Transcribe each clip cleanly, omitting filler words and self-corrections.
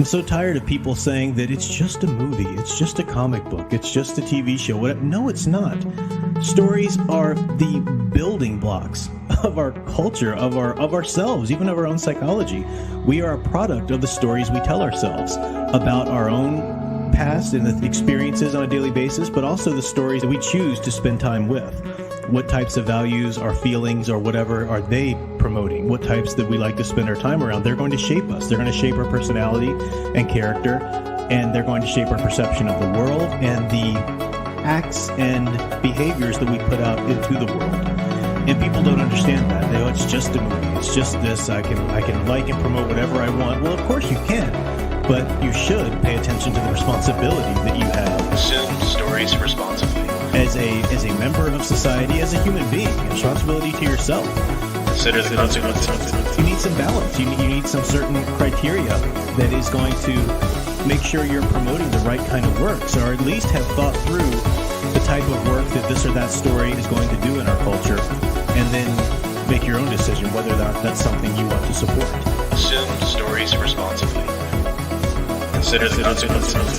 I'm so tired of people saying that it's just a movie, it's just a comic book, it's just a TV show. No, it's not. Stories are the building blocks of our culture, of ourselves, even of our own psychology. We are a product of the stories we tell ourselves about our own past and the experiences on a daily basis, but also the stories that we choose to spend time with. What types of values, our feelings, or whatever are they promoting? What types that we like to spend our time around? They're going to shape us. They're going to shape our personality and character, and they're going to shape our perception of the world and the acts and behaviors that we put out into the world. And people don't understand that. They go, it's just a movie. It's just this. I can like and promote whatever I want. Well, of course you can, but you should pay attention to the responsibility that you have. Consume stories responsibly. As a member of society, as a human being, responsibility to yourself. Consider the consequences. You need some balance. You need some certain criteria that is going to make sure you're promoting the right kind of works, or at least have thought through the type of work that this or that story is going to do in our culture, and then make your own decision whether or not that's something you want to support. Consume stories responsibly. Consider the consequences.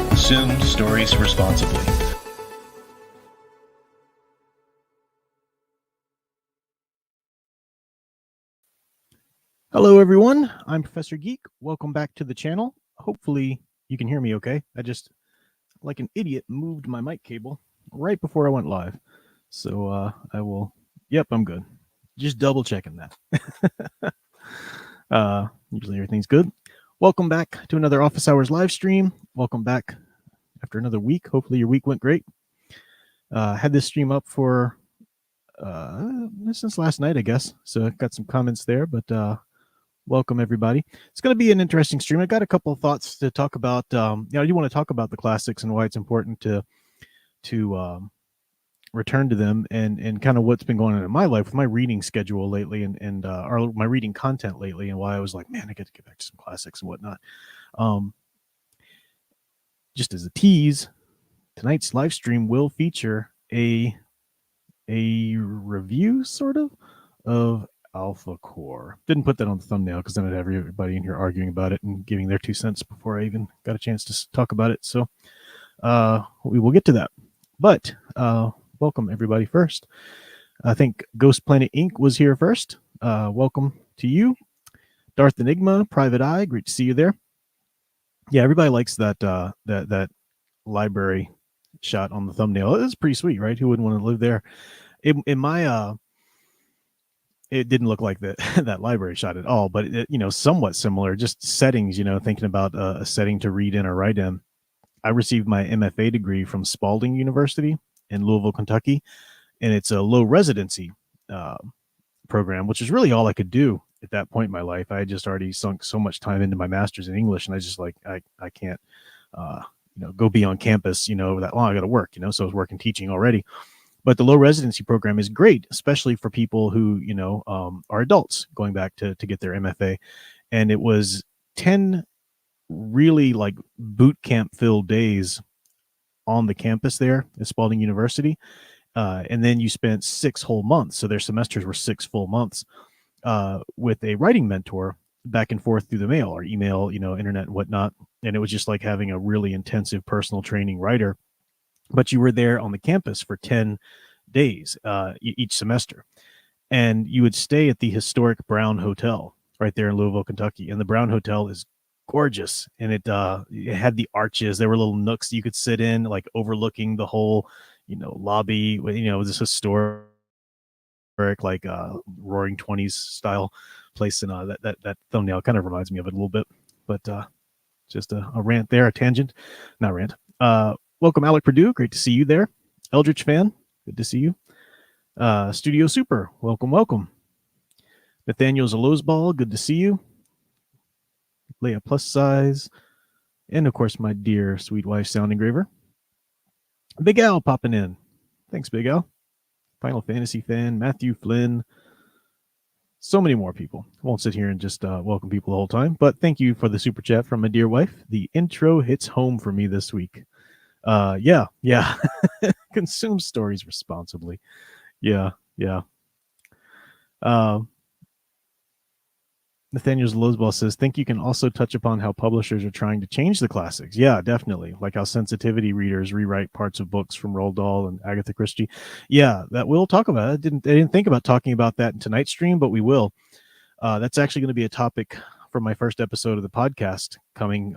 Consume stories responsibly. Hello everyone, I'm Professor Geek. Welcome back to the channel. Hopefully you can hear me okay. I just, like an idiot, moved my mic cable right before I went live. So yep, I'm good. Just double checking that. Usually everything's good. Welcome back to another Office Hours live stream. Welcome back after another week. Hopefully your week went great. Had this stream up for since last night, I guess. So I got some comments there, but welcome everybody. It's going to be an interesting stream. I got a couple of thoughts to talk about. I do want to talk about the classics and why it's important to return to them, and kind of what's been going on in my life with my reading schedule lately, and my reading content lately, and why I was like, man, I got to get back to some classics and whatnot. Just as a tease, tonight's live stream will feature a review sort of Alpha Core. Didn't put that on the thumbnail because then I'd have everybody in here arguing about it and giving their 2 cents before I even got a chance to talk about it. So we will get to that. But welcome everybody first. I think Ghost Planet Inc. was here first. Welcome to you. Darth Enigma, Private Eye, great to see you there. Yeah, everybody likes that library shot on the thumbnail. It's pretty sweet, right? Who wouldn't want to live there? In my it didn't look like that library shot at all, but it, somewhat similar, just settings, thinking about a setting to read in or write in. I received my MFA degree from Spalding University in Louisville, Kentucky, and it's a low residency program, which is really all I could do at that point in my life. I had just already sunk so much time into my master's in English, and I just I can't go be on campus that long. I got to work, so I was working teaching already. But the low residency program is great, especially for people who, are adults going back to get their MFA. And it was 10 really like boot camp filled days on the campus there at Spalding University. And then you spent 6 whole months. So their semesters were 6 full months with a writing mentor back and forth through the mail or email, internet and whatnot. And it was just like having a really intensive personal training writer. But you were there on the campus for 10 days each semester. And you would stay at the historic Brown Hotel right there in Louisville, Kentucky. And the Brown Hotel is gorgeous. And it had the arches. There were little nooks you could sit in, like overlooking the whole, lobby. This historic, like Roaring 20s style place. And that thumbnail kind of reminds me of it a little bit. But just a rant there, a tangent. Not rant. Welcome, Alec Purdue. Great to see you there. Eldritch fan, good to see you. Studio Super, welcome. Nathaniel Zalozball, good to see you. Leia Plus Size, and of course my dear sweet wife Sound Engraver. Big Al popping in. Thanks, Big Al. Final Fantasy fan, Matthew Flynn. So many more people. I won't sit here and just welcome people the whole time, but thank you for the super chat from my dear wife. The intro hits home for me this week. Yeah. Consume stories responsibly. Yeah. Nathaniel Losball says, think you can also touch upon how publishers are trying to change the classics. Yeah, definitely. Like how sensitivity readers rewrite parts of books from Roald Dahl and Agatha Christie. Yeah, that we'll talk about. I didn't think about talking about that in tonight's stream, but we will. That's actually going to be a topic for my first episode of the podcast coming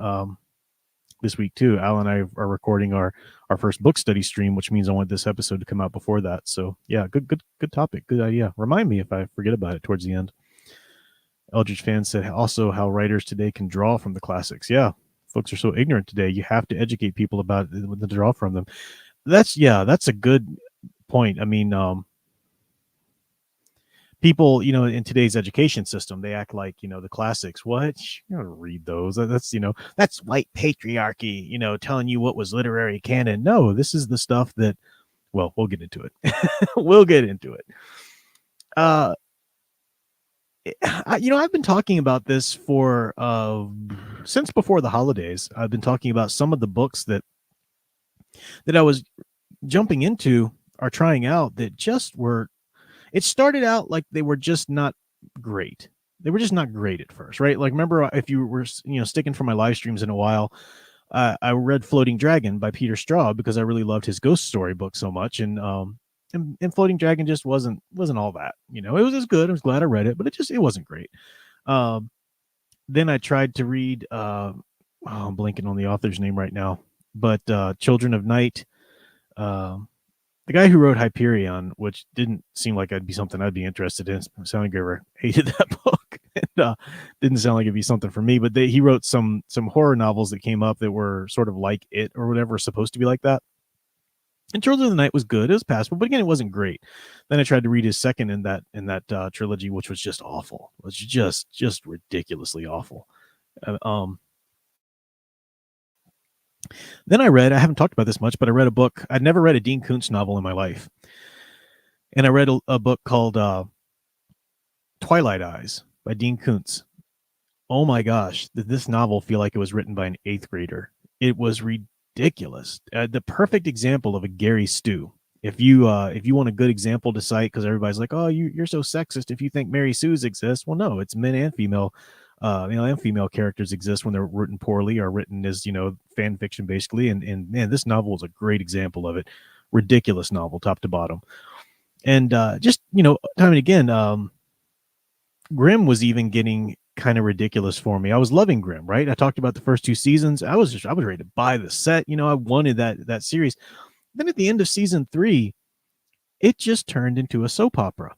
this week too. Al and I are recording our first book study stream, which means I want this episode to come out before that. So yeah, good topic. Good idea. Remind me if I forget about it towards the end. Eldridge fan said also how writers today can draw from the classics. Yeah, folks are so ignorant today. You have to educate people about the draw from them. That's a good point. I mean, people, in today's education system, they act like, the classics. What? You don't read those. That's, that's white patriarchy, telling you what was literary canon. No, this is the stuff that, well, we'll get into it. We'll get into it. I've been talking about this for since before the holidays. I've been talking about some of the books that I was jumping into or trying out that just were. It started out like they were just not great. They were just not great at first, right? Like, remember, if you were sticking for my live streams in a while, I read Floating Dragon by Peter Straub because I really loved his ghost story book so much, and Floating Dragon just wasn't all that. It was as good. I was glad I read it, but it wasn't great. Then I tried to read I'm blanking on the author's name right now, but Children of Night, the guy who wrote Hyperion, which didn't seem like it'd be something I'd be interested in. Soundgraver hated that book, and didn't sound like it'd be something for me. But he wrote some horror novels that came up that were sort of like it or whatever, supposed to be like that. And Children of the Night was good. It was passable, but again, it wasn't great. Then I tried to read his second in that trilogy, which was just awful. It was just ridiculously awful. Then I haven't talked about this much, but I read a book. I'd never read a Dean Koontz novel in my life. And I read a book called Twilight Eyes by Dean Koontz. Oh my gosh, did this novel feel like it was written by an 8th grader? It was ridiculous. The perfect example of a Gary Stu. If you want a good example to cite, because everybody's like, oh, you're so sexist if you think Mary Sue's exist. Well, no, it's men and female. And female characters exist when they're written poorly or written as, fan fiction, basically. And man, this novel is a great example of it. Ridiculous novel, top to bottom. And just, time and again, Grimm was even getting kind of ridiculous for me. I was loving Grimm, right? I talked about the first 2 seasons. I was ready to buy the set. I wanted that series. Then at the end of season 3, it just turned into a soap opera.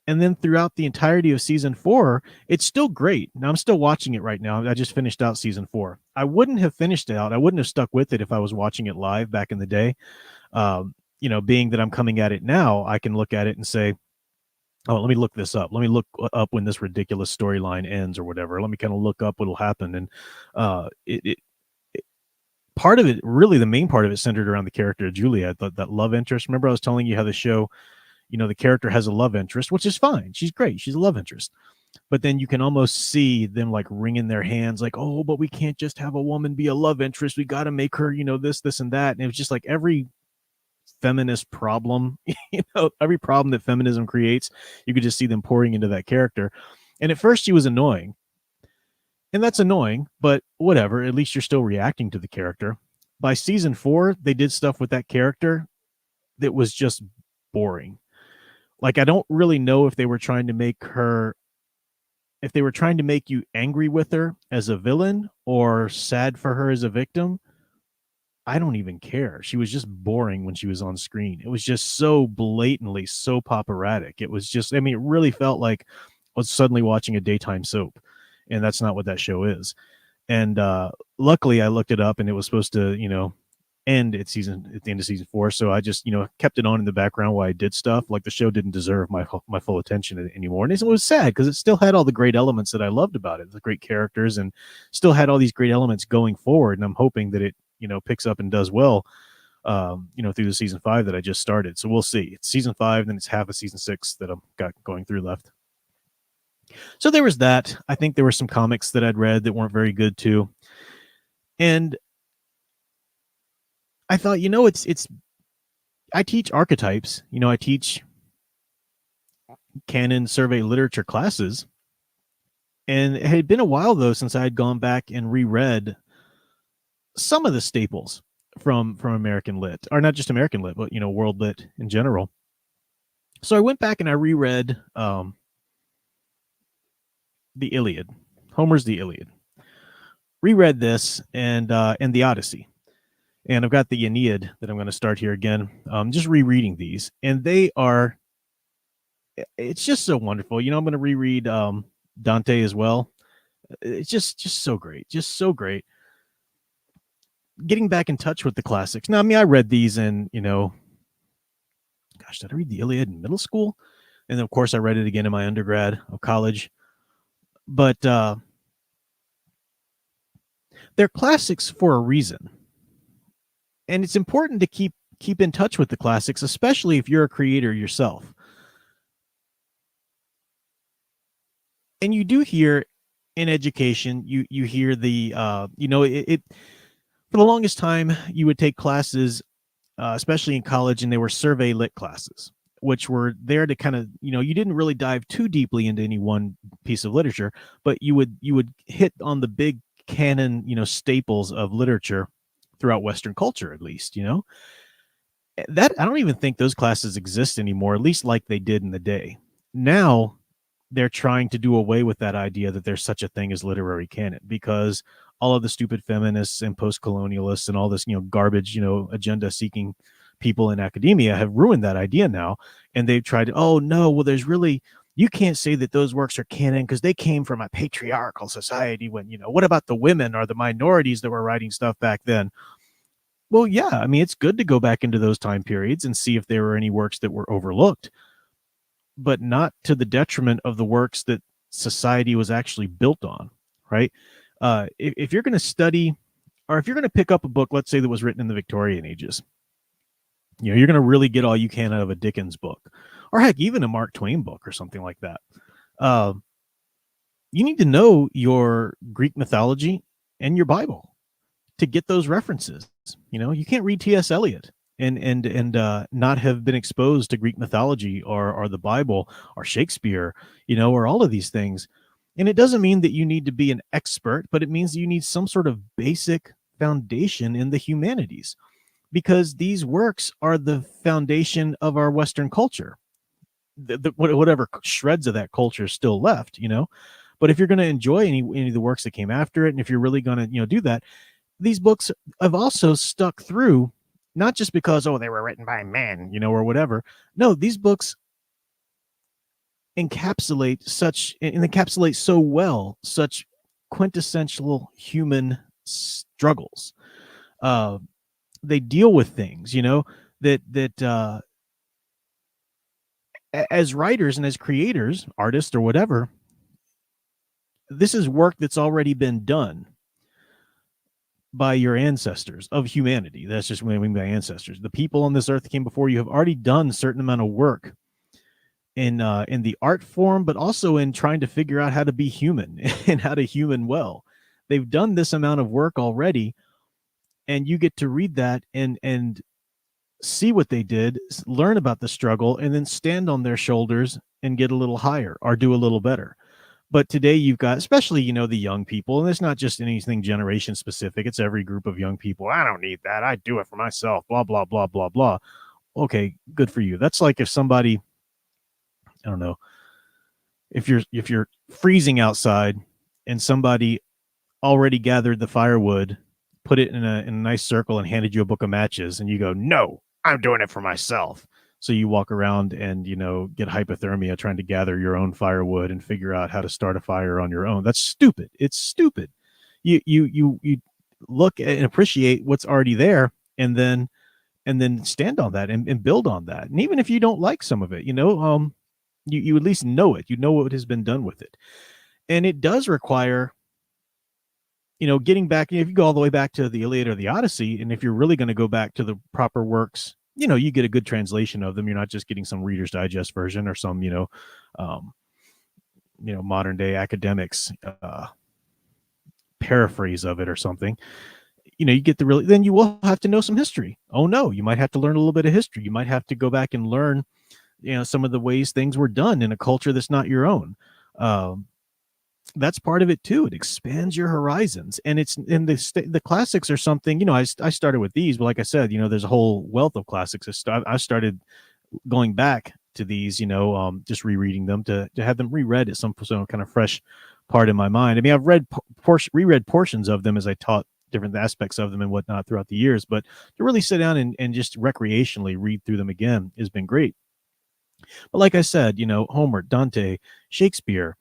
And then throughout the entirety of season 4, it's still great. Now I'm still watching it right now. I just finished out season 4. I wouldn't have finished it out. I wouldn't have stuck with it if I was watching it live back in the day. Being that I'm coming at it now, I can look at it and say, oh, let me look this up. Let me look up when this ridiculous storyline ends or whatever. Let me kind of look up what'll happen. And part of it, really the main part of it, centered around the character of Juliet, that love interest. Remember I was telling you how the show, the character has a love interest, which is fine. She's great. She's a love interest. But then you can almost see them like wringing their hands like, oh, but we can't just have a woman be a love interest. We got to make her, this and that. And it was just like every feminist problem, every problem that feminism creates, you could just see them pouring into that character. And at first she was annoying. And that's annoying, but whatever. At least you're still reacting to the character. By season 4, they did stuff with that character that was just boring. Like, I don't really know if they were trying to make you angry with her as a villain or sad for her as a victim. I don't even care. She was just boring when she was on screen. It was just so blatantly soap operatic. It was just, it really felt like I was suddenly watching a daytime soap, and that's not what that show is. And luckily I looked it up, and it was supposed to, end at the end of season 4. So I just, kept it on in the background while I did stuff. Like, the show didn't deserve my full attention anymore. And it was sad because it still had all the great elements that I loved about it, the great characters, and still had all these great elements going forward. And I'm hoping that it, picks up and does well, through the season 5 that I just started. So we'll see. It's season 5, then it's half of season 6 that I've got going through left. So there was that. I think there were some comics that I'd read that weren't very good too. And I thought, I teach archetypes, I teach canon survey literature classes. And it had been a while, though, since I had gone back and reread some of the staples from American lit, or not just American lit, but, world lit in general. So I went back and I reread the Iliad, Homer's The Iliad. Reread this and the Odyssey. And I've got the Aeneid that I'm going to start here again. Just rereading these, and it's just so wonderful. I'm going to reread Dante as well. It's just so great, just so great. Getting back in touch with the classics. Now, I mean, I read these in, gosh, did I read the Iliad in middle school? And then, of course, I read it again in my undergrad of college. But they're classics for a reason. And it's important to keep in touch with the classics, especially if you're a creator yourself. And you do hear in education, you hear the, it for the longest time, you would take classes, especially in college, and they were survey lit classes, which were there to kind of, you didn't really dive too deeply into any one piece of literature, but you would hit on the big canon, staples of literature throughout Western culture, at least, that I don't even think those classes exist anymore, at least like they did in the day. Now they're trying to do away with that idea that there's such a thing as literary canon, because all of the stupid feminists and post-colonialists and all this, garbage, agenda-seeking people in academia have ruined that idea now. And they've tried to, oh, no, well, you can't say that those works are canon because they came from a patriarchal society when, what about the women or the minorities that were writing stuff back then? Well, yeah, I mean, it's good to go back into those time periods and see if there were any works that were overlooked, but not to the detriment of the works that society was actually built on, right? If you're going to study, or if you're going to pick up a book, let's say that was written in the Victorian ages, you're going to really get all you can out of a Dickens book, or heck, even a Mark Twain book or something like that. You need to know your Greek mythology and your Bible to get those references. You can't read T.S. Eliot and not have been exposed to Greek mythology or the Bible or Shakespeare, or all of these things. And it doesn't mean that you need to be an expert, but it means you need some sort of basic foundation in the humanities, because these works are the foundation of our Western culture. Whatever shreds of that culture is still left, But if you're going to enjoy any of the works that came after it, and if you're really going to, do that, these books have also stuck through, not just because, they were written by men, or whatever. No, these books encapsulate so well such quintessential human struggles. They deal with things, that as writers and as creators, artists or whatever, this is work that's already been done by your ancestors of humanity. That's just what I mean by ancestors. The people on this earth that came before you have already done a certain amount of work in the art form, but also in trying to figure out how to be human and how to human well. They've done this amount of work already, and you get to read that and see what they did, learn about the struggle, and then stand on their shoulders and get a little higher or do a little better. But today you've got, especially, the young people, and it's not just anything generation specific. It's every group of young people. I don't need that. I do it for myself, blah, blah, blah, blah, blah. Okay, good for you. That's like if somebody, I don't know, if you're freezing outside and somebody already gathered the firewood, put it in a nice circle and handed you a book of matches, and you go, no, I'm doing it for myself. So you walk around and, get hypothermia trying to gather your own firewood and figure out how to start a fire on your own. That's stupid. It's stupid. You look and appreciate what's already there, and then stand on that and build on that. And even if you don't like some of it, you at least know it. You know what has been done with it. And it does require, getting back, if you go all the way back to the Iliad or the Odyssey, and if you're really going to go back to the proper works, you get a good translation of them. You're not just getting some Reader's Digest version or some, modern day academics paraphrase of it or something. You get then you will have to know some history. Oh no, you might have to learn a little bit of history. You might have to go back and learn, some of the ways things were done in a culture that's not your own. that's part of it too. It expands your horizons, and the classics are something. I started with these, but like I said, there's a whole wealth of classics. I started going back to these, just rereading them to have them reread at some kind of fresh part in my mind. I mean, I've reread portions of them as I taught different aspects of them and whatnot throughout the years, but to really sit down and just recreationally read through them again has been great. But like I said, Homer, Dante, Shakespeare,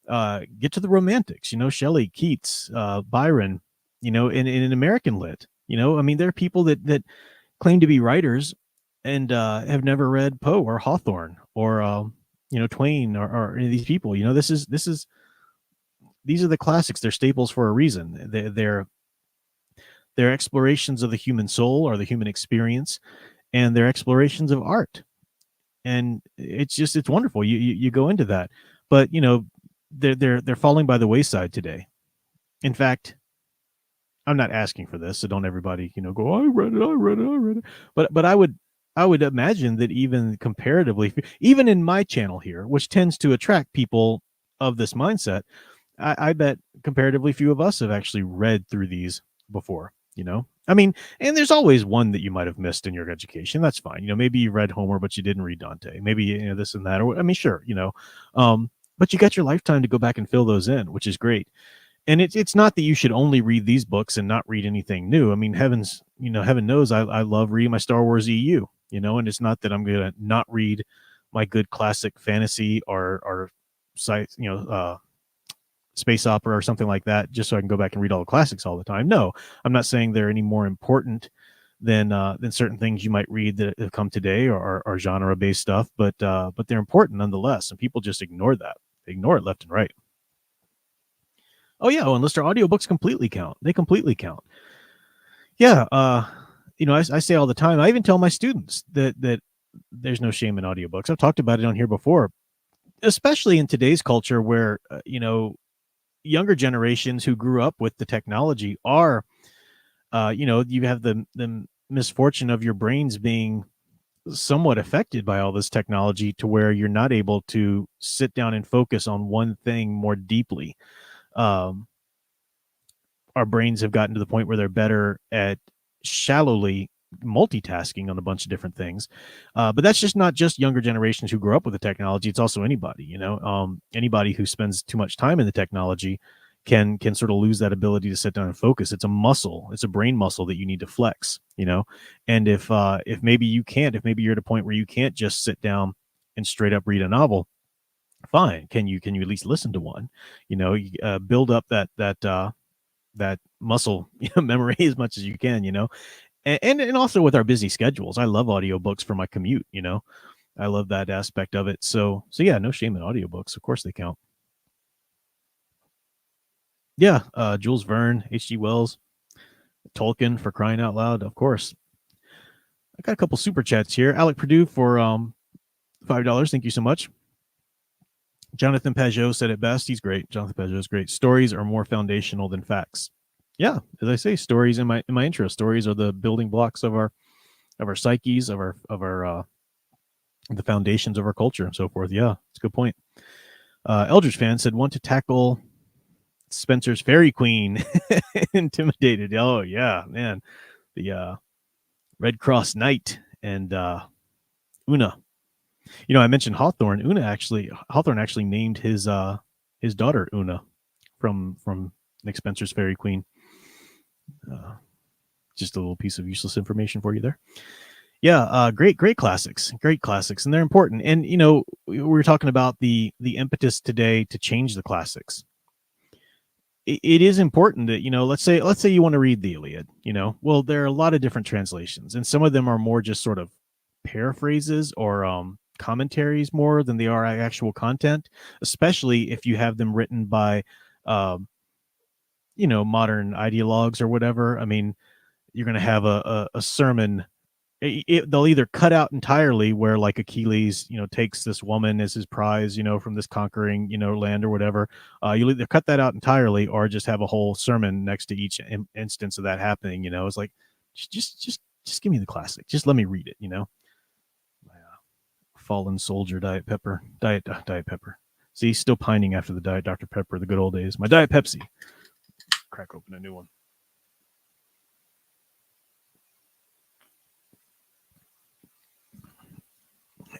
get to the romantics, Shelley, Keats, Byron, in American lit, I mean, there are people that claim to be writers and have never read Poe or Hawthorne or Twain or any of these people. These are the classics. They're staples for a reason. They're explorations of the human soul or the human experience, and they're explorations of art. And it's wonderful. You go into that, but they're falling by the wayside today. In fact, I'm not asking for this, so don't everybody go, I read it. But I would imagine that even comparatively, even in my channel here, which tends to attract people of this mindset, I bet comparatively few of us have actually read through these before. I mean, and there's always one that you might have missed in your education. That's fine. Maybe you read Homer, but you didn't read Dante. Maybe this and that. Or I mean, sure. But you got your lifetime to go back and fill those in, which is great. And it's not that you should only read these books and not read anything new. I mean, heaven knows I love reading my Star Wars EU, and it's not that I'm going to not read my good classic fantasy or science, space opera or something like that, just so I can go back and read all the classics all the time. No, I'm not saying they're any more important than certain things you might read that have come today or genre based stuff, but they're important nonetheless. And people just ignore that. They ignore it left and right. Oh yeah, unless their audiobooks completely count. They completely count. Yeah, I say all the time. I even tell my students that there's no shame in audiobooks. I've talked about it on here before, especially in today's culture where younger generations who grew up with the technology are, you have the misfortune of your brains being somewhat affected by all this technology to where you're not able to sit down and focus on one thing more deeply. Our brains have gotten to the point where they're better at shallowly multitasking on a bunch of different things. But that's just not just younger generations who grew up with the technology. It's also anybody, anybody who spends too much time in the technology can sort of lose that ability to sit down and focus. It's a muscle. It's a brain muscle that you need to flex, and if maybe you're at a point where you can't just sit down and straight up read a novel, fine. Can you at least listen to one, build up that muscle memory as much as you can, and also with our busy schedules. I love audiobooks for my commute, I love that aspect of it. So yeah, no shame in audiobooks. Of course they count. Yeah, Jules Verne, H.G. Wells, Tolkien, for crying out loud, of course. I got a couple super chats here. Alec Purdue for $5. Thank you so much. Jonathan Pajot said it best. He's great. Jonathan Pajot is great. Stories are more foundational than facts. Yeah, as I say, stories in my intro. Stories are the building blocks of our psyches, of our the foundations of our culture and so forth. Yeah, it's a good point. Eldridge fan said, want to tackle Spencer's Fairy Queen. Intimidated. Oh yeah, man. The Red Cross Knight and Una. I mentioned Hawthorne. Hawthorne actually named his daughter Una from Nick Spencer's Fairy Queen. Just a little piece of useless information for you there. Yeah, great classics, and they're important. And we were talking about the impetus today to change the classics. It is important that let's say you want to read the Iliad. Well, there are a lot of different translations, and some of them are more just sort of paraphrases or commentaries more than they are actual content, especially if you have them written by modern ideologues or whatever. I mean, you're going to have a sermon. They'll either cut out entirely where like Achilles takes this woman as his prize from this conquering land or whatever. You'll either cut that out entirely or just have a whole sermon next to each instance of that happening. It's like just give me the classic, just let me read it. Fallen Soldier Diet Pepper. See, still pining after the Diet Dr. Pepper, the good old days. My Diet Pepsi. Crack open a new one.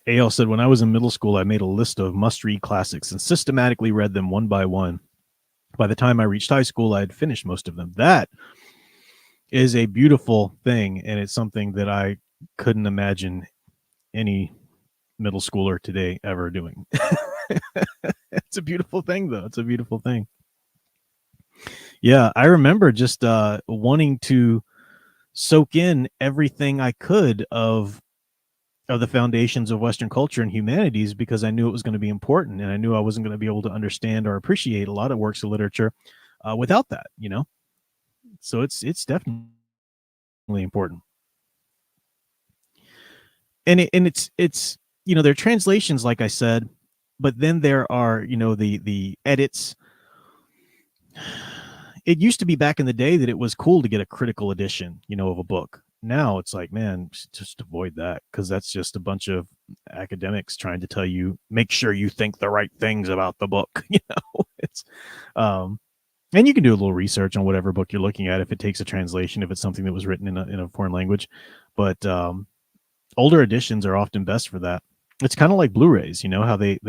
AL said, when I was in middle school, I made a list of must-read classics and systematically read them one by one. By the time I reached high school, I had finished most of them. That is a beautiful thing, and it's something that I couldn't imagine any middle schooler today ever doing. It's a beautiful thing, though. It's a beautiful thing. Yeah, I remember just wanting to soak in everything I could of the foundations of Western culture and humanities, because I knew it was going to be important, and I knew I wasn't going to be able to understand or appreciate a lot of works of literature without that, you know. So it's definitely important, and it's you know, there are translations, like I said, but then there are, you know, the edits. It used to be back in the day that it was cool to get a critical edition, you know, of a book. Now it's like, man, just avoid that, because that's just a bunch of academics trying to tell you, make sure you think the right things about the book. You know, it's and you can do a little research on whatever book you're looking at if it takes a translation, if it's something that was written in a foreign language. But older editions are often best for that. It's kind of like Blu-rays, you know, how they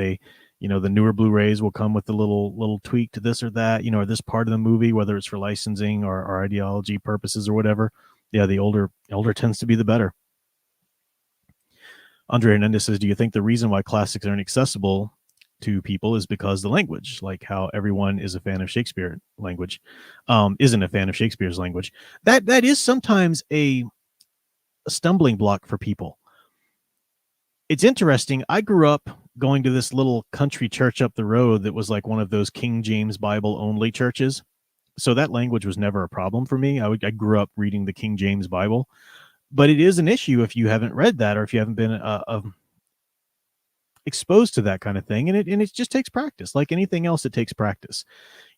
you know, the newer Blu-rays will come with a little tweak to this or that, you know, or this part of the movie, whether it's for licensing or ideology purposes or whatever. Yeah, the older tends to be the better. Andre Hernandez says, do you think the reason why classics aren't accessible to people is because the language, like how everyone is a fan of Shakespeare language, isn't a fan of Shakespeare's language? That is sometimes a stumbling block for people. It's interesting. I grew up going to this little country church up the road that was like one of those King James Bible only churches. So that language was never a problem for me. I grew up reading the King James Bible, but it is an issue if you haven't read that, or if you haven't been exposed to that kind of thing. And it just takes practice. Like anything else, it takes practice.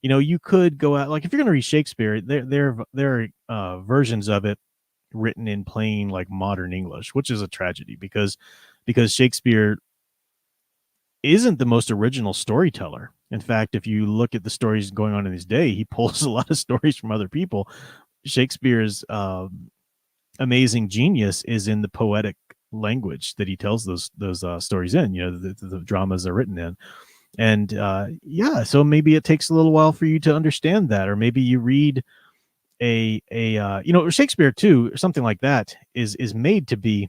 You know, you could go out, like if you're going to read Shakespeare, there are versions of it written in plain like modern English, which is a tragedy, because Shakespeare isn't the most original storyteller. In fact, if you look at the stories going on in his day, he pulls a lot of stories from other people. Shakespeare's amazing genius is in the poetic language that he tells those stories in, you know, the dramas are written in. And yeah, so maybe it takes a little while for you to understand that, or maybe you read a you know, Shakespeare too, or something like that is made to be,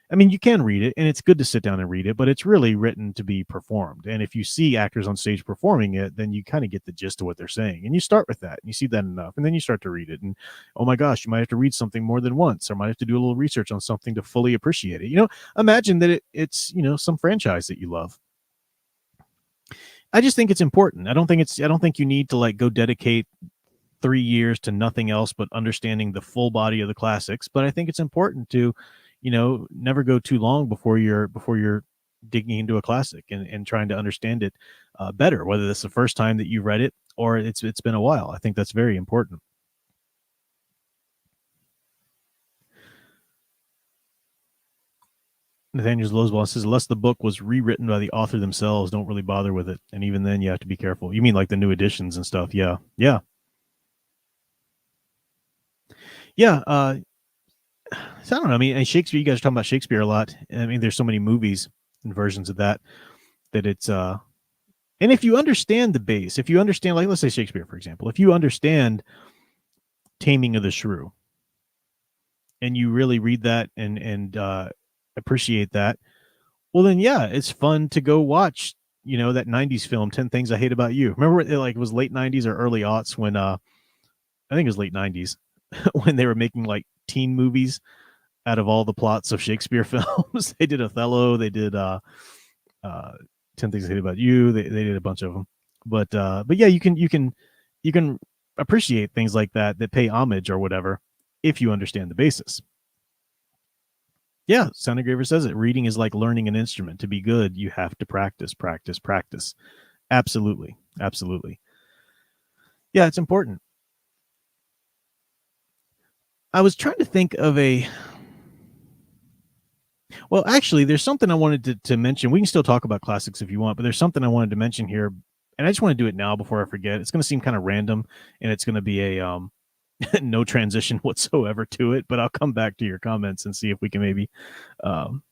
I mean, you can read it and it's good to sit down and read it, but it's really written to be performed. And if you see actors on stage performing it, then you kind of get the gist of what they're saying. And you start with that and you see that enough. And then you start to read it. And oh my gosh, you might have to read something more than once, or might have to do a little research on something to fully appreciate it. You know, imagine that it's, you know, some franchise that you love. I just think it's important. I don't think you need to like go dedicate 3 years to nothing else but understanding the full body of the classics. But I think it's important to, you know, never go too long before you're digging into a classic and trying to understand it better, whether that's the first time that you read it or it's been a while. I think that's very important. Nathaniel Loswell says, unless the book was rewritten by the author themselves, don't really bother with it. And even then, you have to be careful. You mean like the new editions and stuff? Yeah. So I don't know. I mean, and Shakespeare, you guys are talking about Shakespeare a lot. I mean, there's so many movies and versions of that it's and if you understand the base, if you understand, like, let's say Shakespeare, for example, if you understand Taming of the Shrew and you really read that and appreciate that, well then, yeah, it's fun to go watch, you know, that 90s film, 10 Things I Hate About You. Remember, it was late 90s or early aughts when I think it was late 90s when they were making like teen movies out of all the plots of Shakespeare films. They did Othello, they did 10 Things I Hate About You, they did a bunch of them. But yeah, you can appreciate things like that pay homage or whatever if you understand the basis. Yeah, Sound Engraver says it. Reading is like learning an instrument. To be good, you have to practice. Absolutely. Yeah, it's important. I was trying to think of Well, actually, there's something I wanted to mention. We can still talk about classics if you want, but there's something I wanted to mention here, and I just want to do it now before I forget. It's going to seem kind of random, and it's going to be a no transition whatsoever to it. But I'll come back to your comments and see if we can um,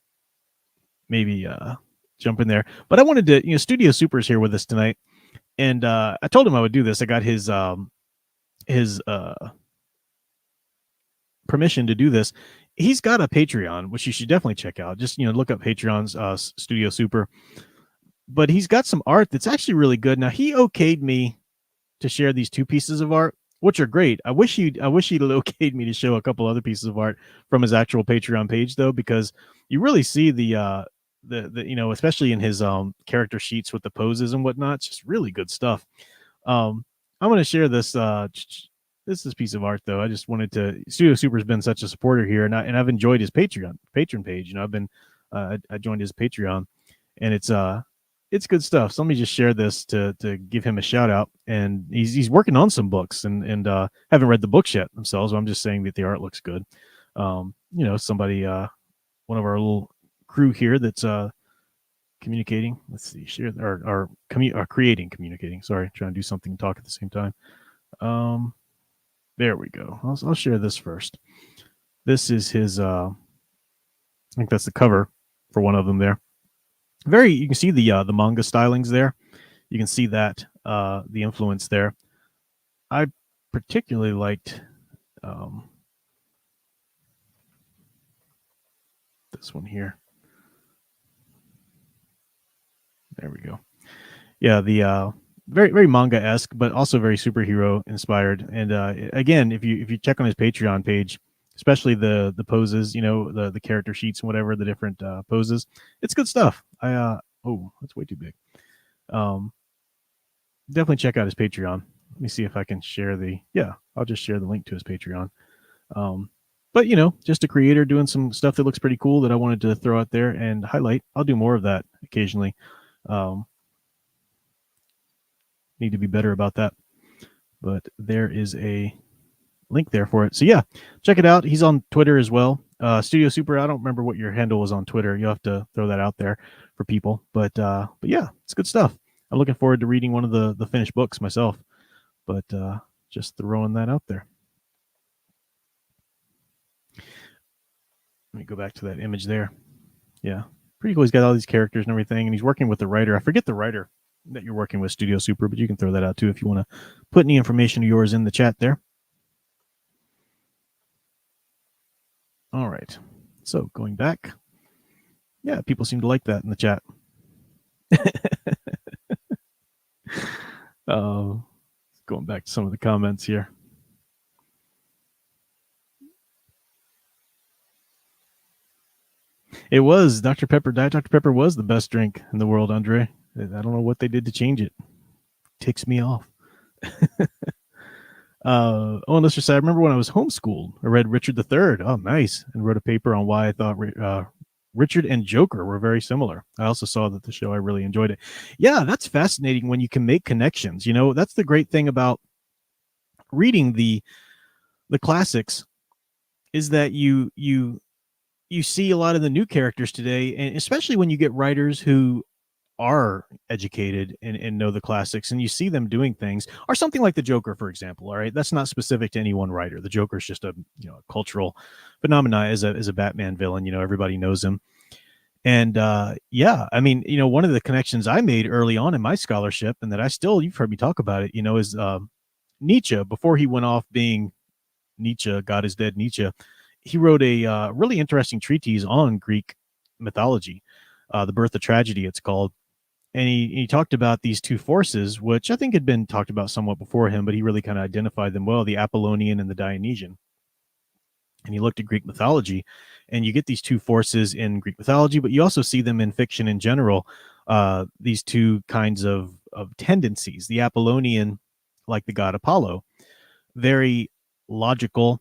maybe jump in there. But I wanted to, Studio Super's here with us tonight, and I told him I would do this. I got his permission to do this. He's got a Patreon, which you should definitely check out. Just look up Patreon's Studio Super. But he's got some art that's actually really good. Now he okayed me to share these two pieces of art, which are great. I wish he'd okayed me to show a couple other pieces of art from his actual Patreon page, though, because you really see the especially in his character sheets with the poses and whatnot. It's just really good stuff. I'm going to share this. This is piece of art, though. I just wanted to. Studio Super's been such a supporter here, and I've enjoyed his patron page. I've been I joined his Patreon, and it's good stuff. So let me just share this to give him a shout out. And he's working on some books, and haven't read the books yet themselves. So I'm just saying that the art looks good. Somebody one of our little crew here that's communicating. Let's see, share or communicating. Sorry, trying to do something and talk at the same time. There we go. I'll share this first. This is his. I think that's the cover for one of them there. You can see the manga stylings there. You can see that the influence there. I particularly liked this one here. There we go. Yeah, the very very manga-esque, but also very superhero inspired. And again, if you check on his Patreon page, especially the poses, the character sheets and whatever, the different poses, it's good stuff. Oh, that's way too big. Definitely check out his Patreon. Let me see if I can share I'll just share the link to his Patreon. But just a creator doing some stuff that looks pretty cool that I wanted to throw out there and highlight. I'll do more of that occasionally. Need to be better about that, but there is a link there for it. So yeah, check it out. He's on Twitter as well. Studio Super. I don't remember what your handle was on Twitter. You'll have to throw that out there for people. But yeah, it's good stuff. I'm looking forward to reading one of the finished books myself. But just throwing that out there. Let me go back to that image there. Yeah, pretty cool. He's got all these characters and everything, and he's working with the writer. I forget the writer that you're working with, Studio Super, but you can throw that out too if you want to put any information of yours in the chat there. All right. So going back. Yeah, people seem to like that in the chat. Going back to some of the comments here. It was Dr. Pepper. Diet Dr. Pepper was the best drink in the world, Andre. I don't know what they did to change it. Ticks me off. And let's just say, I remember when I was homeschooled, I read Richard III. Oh, nice. And wrote a paper on why I thought Richard and Joker were very similar. I also saw that the show, I really enjoyed it. Yeah, that's fascinating when you can make connections. That's the great thing about reading the classics, is that you see a lot of the new characters today, and especially when you get writers who are educated and know the classics, and you see them doing things, or something like the Joker, for example. All right, that's not specific to any one writer. The Joker is just a cultural phenomenon as a Batman villain. Everybody knows him. And yeah, I mean, one of the connections I made early on in my scholarship, and that you've heard me talk about it, is Nietzsche. Before he went off being Nietzsche, God is dead Nietzsche, he wrote a really interesting treatise on Greek mythology, The Birth of Tragedy, it's called. And he talked about these two forces, which I think had been talked about somewhat before him, but he really kind of identified them well, the Apollonian and the Dionysian. And he looked at Greek mythology, and you get these two forces in Greek mythology, but you also see them in fiction in general, these two kinds of tendencies. The Apollonian, like the god Apollo, very logical.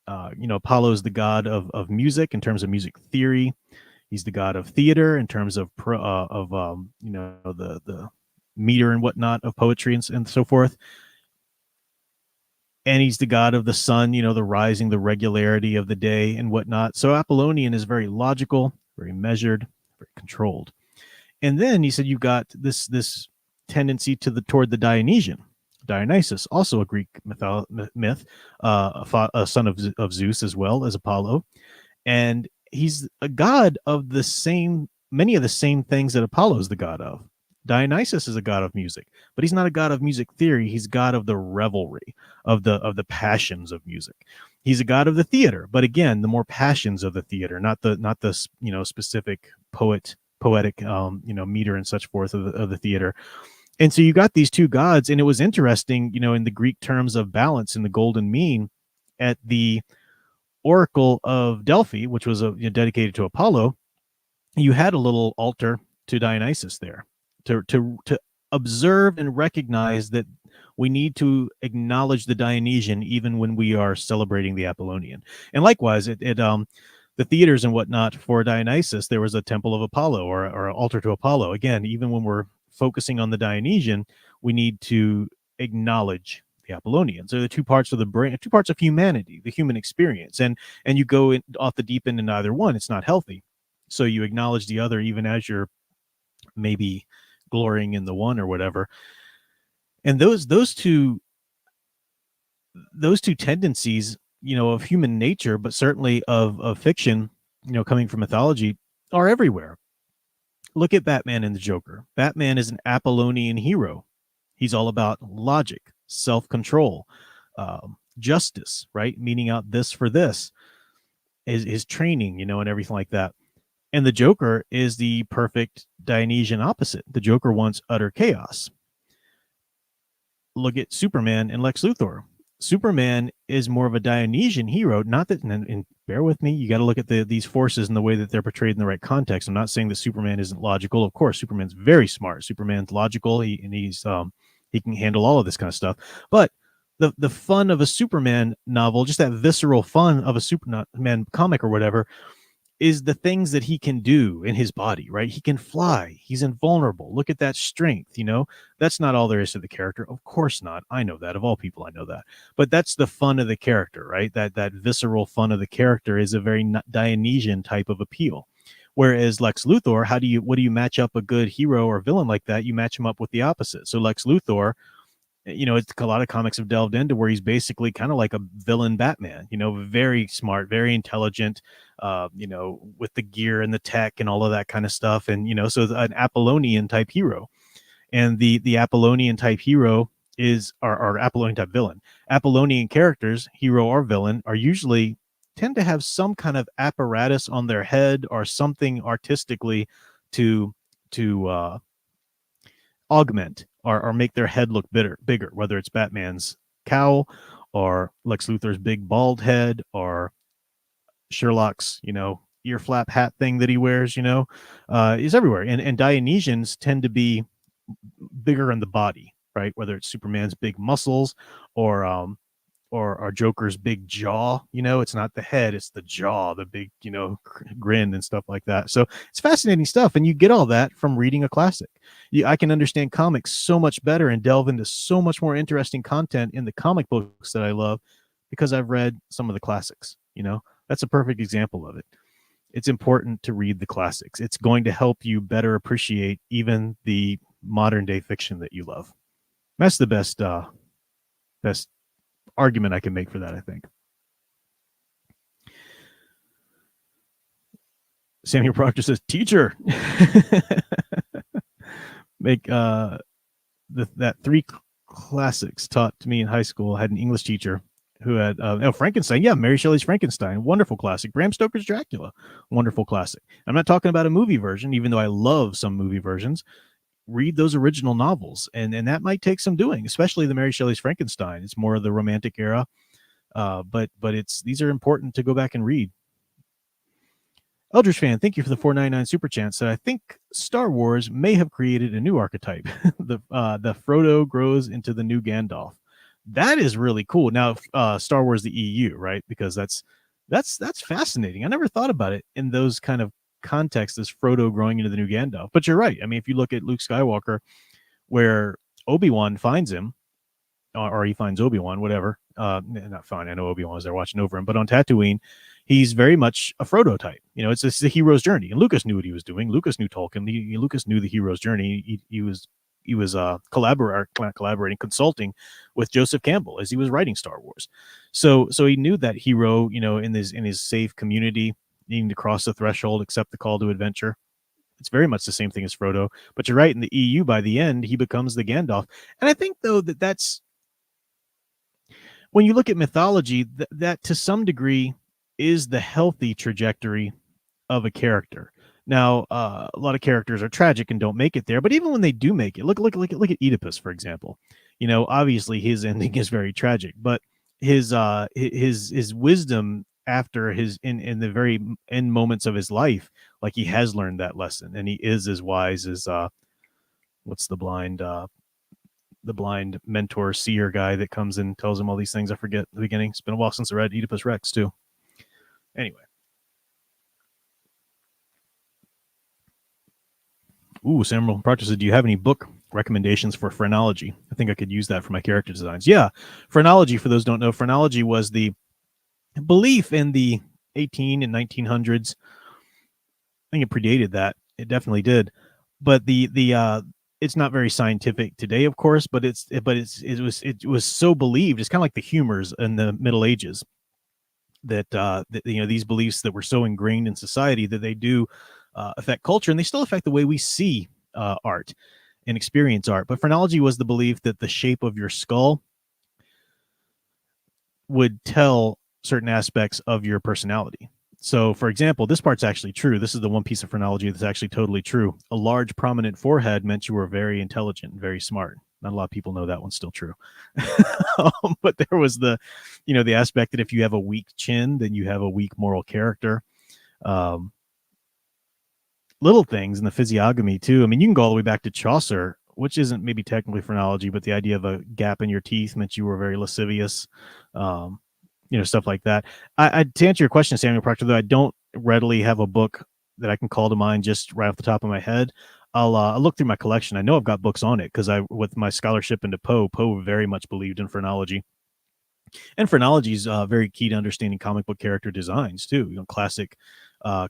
Apollo is the god of music in terms of music theory. He's the god of theater in terms of the meter and whatnot of poetry and so forth. And he's the god of the sun, the rising, the regularity of the day and whatnot. So Apollonian is very logical. very measured, very controlled. And then he said you got this tendency toward the Dionysian. Dionysus, also a Greek myth, a son of Zeus as well as Apollo, and he's a god of many of the same things that Apollo is the god of. Dionysus is a god of music, but he's not a god of music theory. He's god of the revelry, of the passions of music. He's a god of the theater, but again, the more passions of the theater, not the specific poetic meter and such forth of the theater. And so you got these two gods, and it was interesting, in the Greek terms of balance in the golden mean, at the Oracle of Delphi, which was dedicated to Apollo, you had a little altar to Dionysus there to observe and recognize that we need to acknowledge the Dionysian even when we are celebrating the Apollonian. And likewise, the theaters and whatnot for Dionysus, there was a temple of Apollo or an altar to Apollo. Again, even when we're focusing on the Dionysian, we need to acknowledge the Apollonians. They're the two parts of the brain, two parts of humanity, the human experience. And you go off the deep end in either one, it's not healthy. So you acknowledge the other, even as you're maybe glorying in the one or whatever. And those two tendencies, of human nature, but certainly of fiction, coming from mythology, are everywhere. Look at Batman and the Joker. Batman is an Apollonian hero. He's all about logic, self-control, justice, right? Meaning out this for this, his training, and everything like that. And the Joker is the perfect Dionysian opposite. The Joker wants utter chaos. Look at Superman and Lex Luthor. Superman is more of a Dionysian hero. Not that, and bear with me, you got to look at these forces and the way that they're portrayed in the right context. I'm not saying that Superman isn't logical. Of course, Superman's very smart. Superman's logical. He can handle all of this kind of stuff. But the fun of a Superman novel, just that visceral fun of a Superman comic or whatever, is the things that he can do in his body, right? He can fly. He's invulnerable. Look at that strength, That's not all there is to the character. Of course not. I know that. Of all people, I know that. But that's the fun of the character, right? That visceral fun of the character is a very Dionysian type of appeal. Whereas Lex Luthor, what do you match up a good hero or villain like that? You match him up with the opposite. So Lex Luthor, it's a lot of comics have delved into where he's basically kind of like a villain Batman, very smart, very intelligent, with the gear and the tech and all of that kind of stuff. And, so an Apollonian type hero. And the Apollonian type hero is our Apollonian type villain. Apollonian characters, hero or villain, tend to have some kind of apparatus on their head or something artistically to augment or make their head look bigger, whether it's Batman's cowl or Lex Luthor's big bald head or Sherlock's, ear flap hat thing that he wears, is everywhere. And Dionysians tend to be bigger in the body, right? Whether it's Superman's big muscles or our Joker's big jaw, it's not the head, it's the jaw, the big, grin and stuff like that. So it's fascinating stuff. And you get all that from reading a classic. I can understand comics so much better and delve into so much more interesting content in the comic books that I love because I've read some of the classics, That's a perfect example of it. It's important to read the classics. It's going to help you better appreciate even the modern day fiction that you love. That's the best argument I can make for that, I think. Samuel Proctor says, teacher. Make that 3 classics taught to me in high school. I had an English teacher who had Frankenstein. Yeah, Mary Shelley's Frankenstein, wonderful classic. Bram Stoker's Dracula, wonderful classic. I'm not talking about a movie version, even though I love some movie versions. Read those original novels, and that might take some doing, especially the Mary Shelley's Frankenstein. It's more of the Romantic era, but these are important to go back and read. Eldridge fan, thank you for the $4.99 super chat. Said I think Star Wars may have created a new archetype. the Frodo grows into the new Gandalf. That is really cool. Now, Star Wars the EU, right? Because that's fascinating. I never thought about it in those kind of contexts as Frodo growing into the new Gandalf. But you're right. I mean, if you look at Luke Skywalker, where Obi-Wan finds him, or he finds Obi-Wan, whatever. Not fine. I know Obi-Wan was there watching over him, but on Tatooine, he's very much a Frodo type. It's the hero's journey, and Lucas knew what he was doing. Lucas knew Tolkien. Lucas knew the hero's journey. He was collaborating, consulting with Joseph Campbell as he was writing Star Wars. So he knew that hero, in his safe community, needing to cross the threshold, accept the call to adventure. It's very much the same thing as Frodo. But you're right, in the EU, by the end, he becomes the Gandalf. And I think, though, that's when you look at mythology, that to some degree is the healthy trajectory of a character. Now, a lot of characters are tragic and don't make it there, but even when they do make it, look at Oedipus, for example. Obviously his ending is very tragic, but his wisdom after his in the very end moments of his life, like he has learned that lesson, and he is as wise as what's the blind mentor seer guy that comes and tells him all these things. I forget the beginning. It's been a while since I read Oedipus Rex too. Anyway. Ooh, Samuel Proctor said, do you have any book recommendations for phrenology? I think I could use that for my character designs. Yeah, phrenology, for those who don't know, phrenology was the belief in the 18 and 1900s. I think it predated that. It definitely did. But the it's not very scientific today, of course, but it was so believed. It's kind of like the humors in the Middle Ages, that these beliefs that were so ingrained in society that they do affect culture, and they still affect the way we see art and experience art. But phrenology was the belief that the shape of your skull would tell certain aspects of your personality. So, for example, this part's actually true. This is the one piece of phrenology that's actually totally true. A large, prominent forehead meant you were very intelligent and very smart. Not a lot of people know that one's still true. But there was the aspect that if you have a weak chin, then you have a weak moral character. Little things in the physiognomy too. I mean, you can go all the way back to Chaucer, which isn't maybe technically phrenology, but the idea of a gap in your teeth meant you were very lascivious. Stuff like that. To answer your question, Samuel Proctor, though, I don't readily have a book that I can call to mind just right off the top of my head. I'll look through my collection. I know I've got books on it because with my scholarship into Poe very much believed in phrenology. And phrenology is very key to understanding comic book character designs too. Classic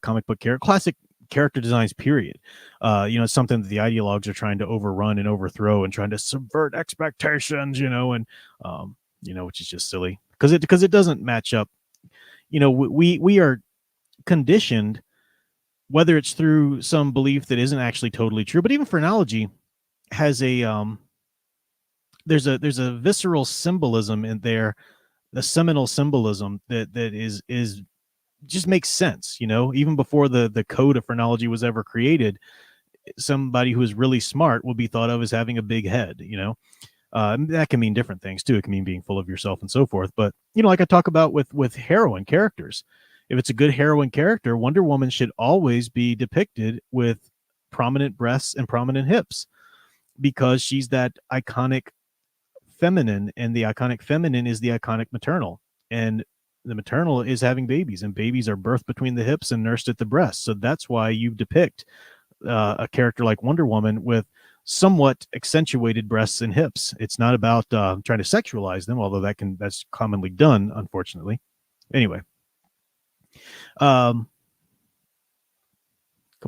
comic book classic character designs, period. It's something that the ideologues are trying to overrun and overthrow and trying to subvert expectations, which is just silly because it doesn't match up. We are conditioned, whether it's through some belief that isn't actually totally true, but even phrenology has there's a visceral symbolism in there, the seminal symbolism that is just makes sense. Even before the code of phrenology was ever created, somebody who is really smart will be thought of as having a big head. That can mean different things too. It can mean being full of yourself and so forth. But like I talk about with heroine characters, if it's a good heroine character, Wonder Woman should always be depicted with prominent breasts and prominent hips, because she's that iconic feminine, and the iconic feminine is the iconic maternal, and the maternal is having babies, and babies are birthed between the hips and nursed at the breast. So that's why you depict a character like Wonder Woman with somewhat accentuated breasts and hips. It's not about trying to sexualize them, although that's commonly done, unfortunately. Anyway, couple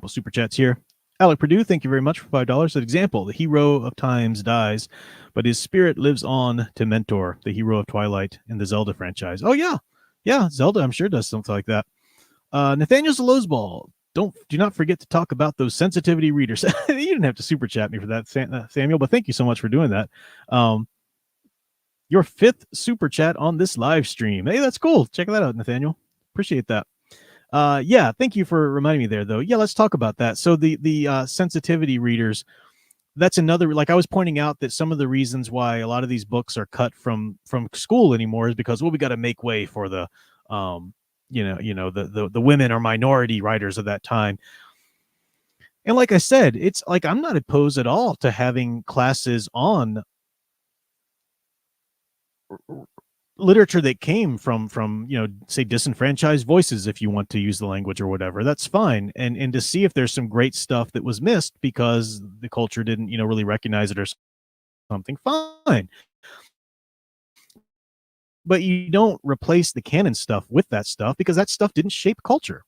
super chats here. Alec Purdue, thank you very much for $5. An example: the hero of times dies, but his spirit lives on to mentor the hero of Twilight in the Zelda franchise. Oh yeah, Zelda, I'm sure, does something like that. Nathaniel Zalozball, do not forget to talk about those sensitivity readers. You didn't have to super chat me for that, Samuel, but thank you so much for doing that. Your 5th super chat on this live stream. Hey, that's cool. Check that out, Nathaniel. Appreciate that. Yeah, thank you for reminding me there, though. Yeah, let's talk about that. So the sensitivity readers, that's another, like I was pointing out, that some of the reasons why a lot of these books are cut from school anymore is because, well, we got to make way for the the women or minority writers of that time. And like I said, it's like I'm not opposed at all to having classes on literature that came from say disenfranchised voices, if you want to use the language or whatever. That's fine, and to see if there's some great stuff that was missed because the culture didn't really recognize it or something, fine. but you don't replace the canon stuff with that stuff because that stuff didn't shape culture.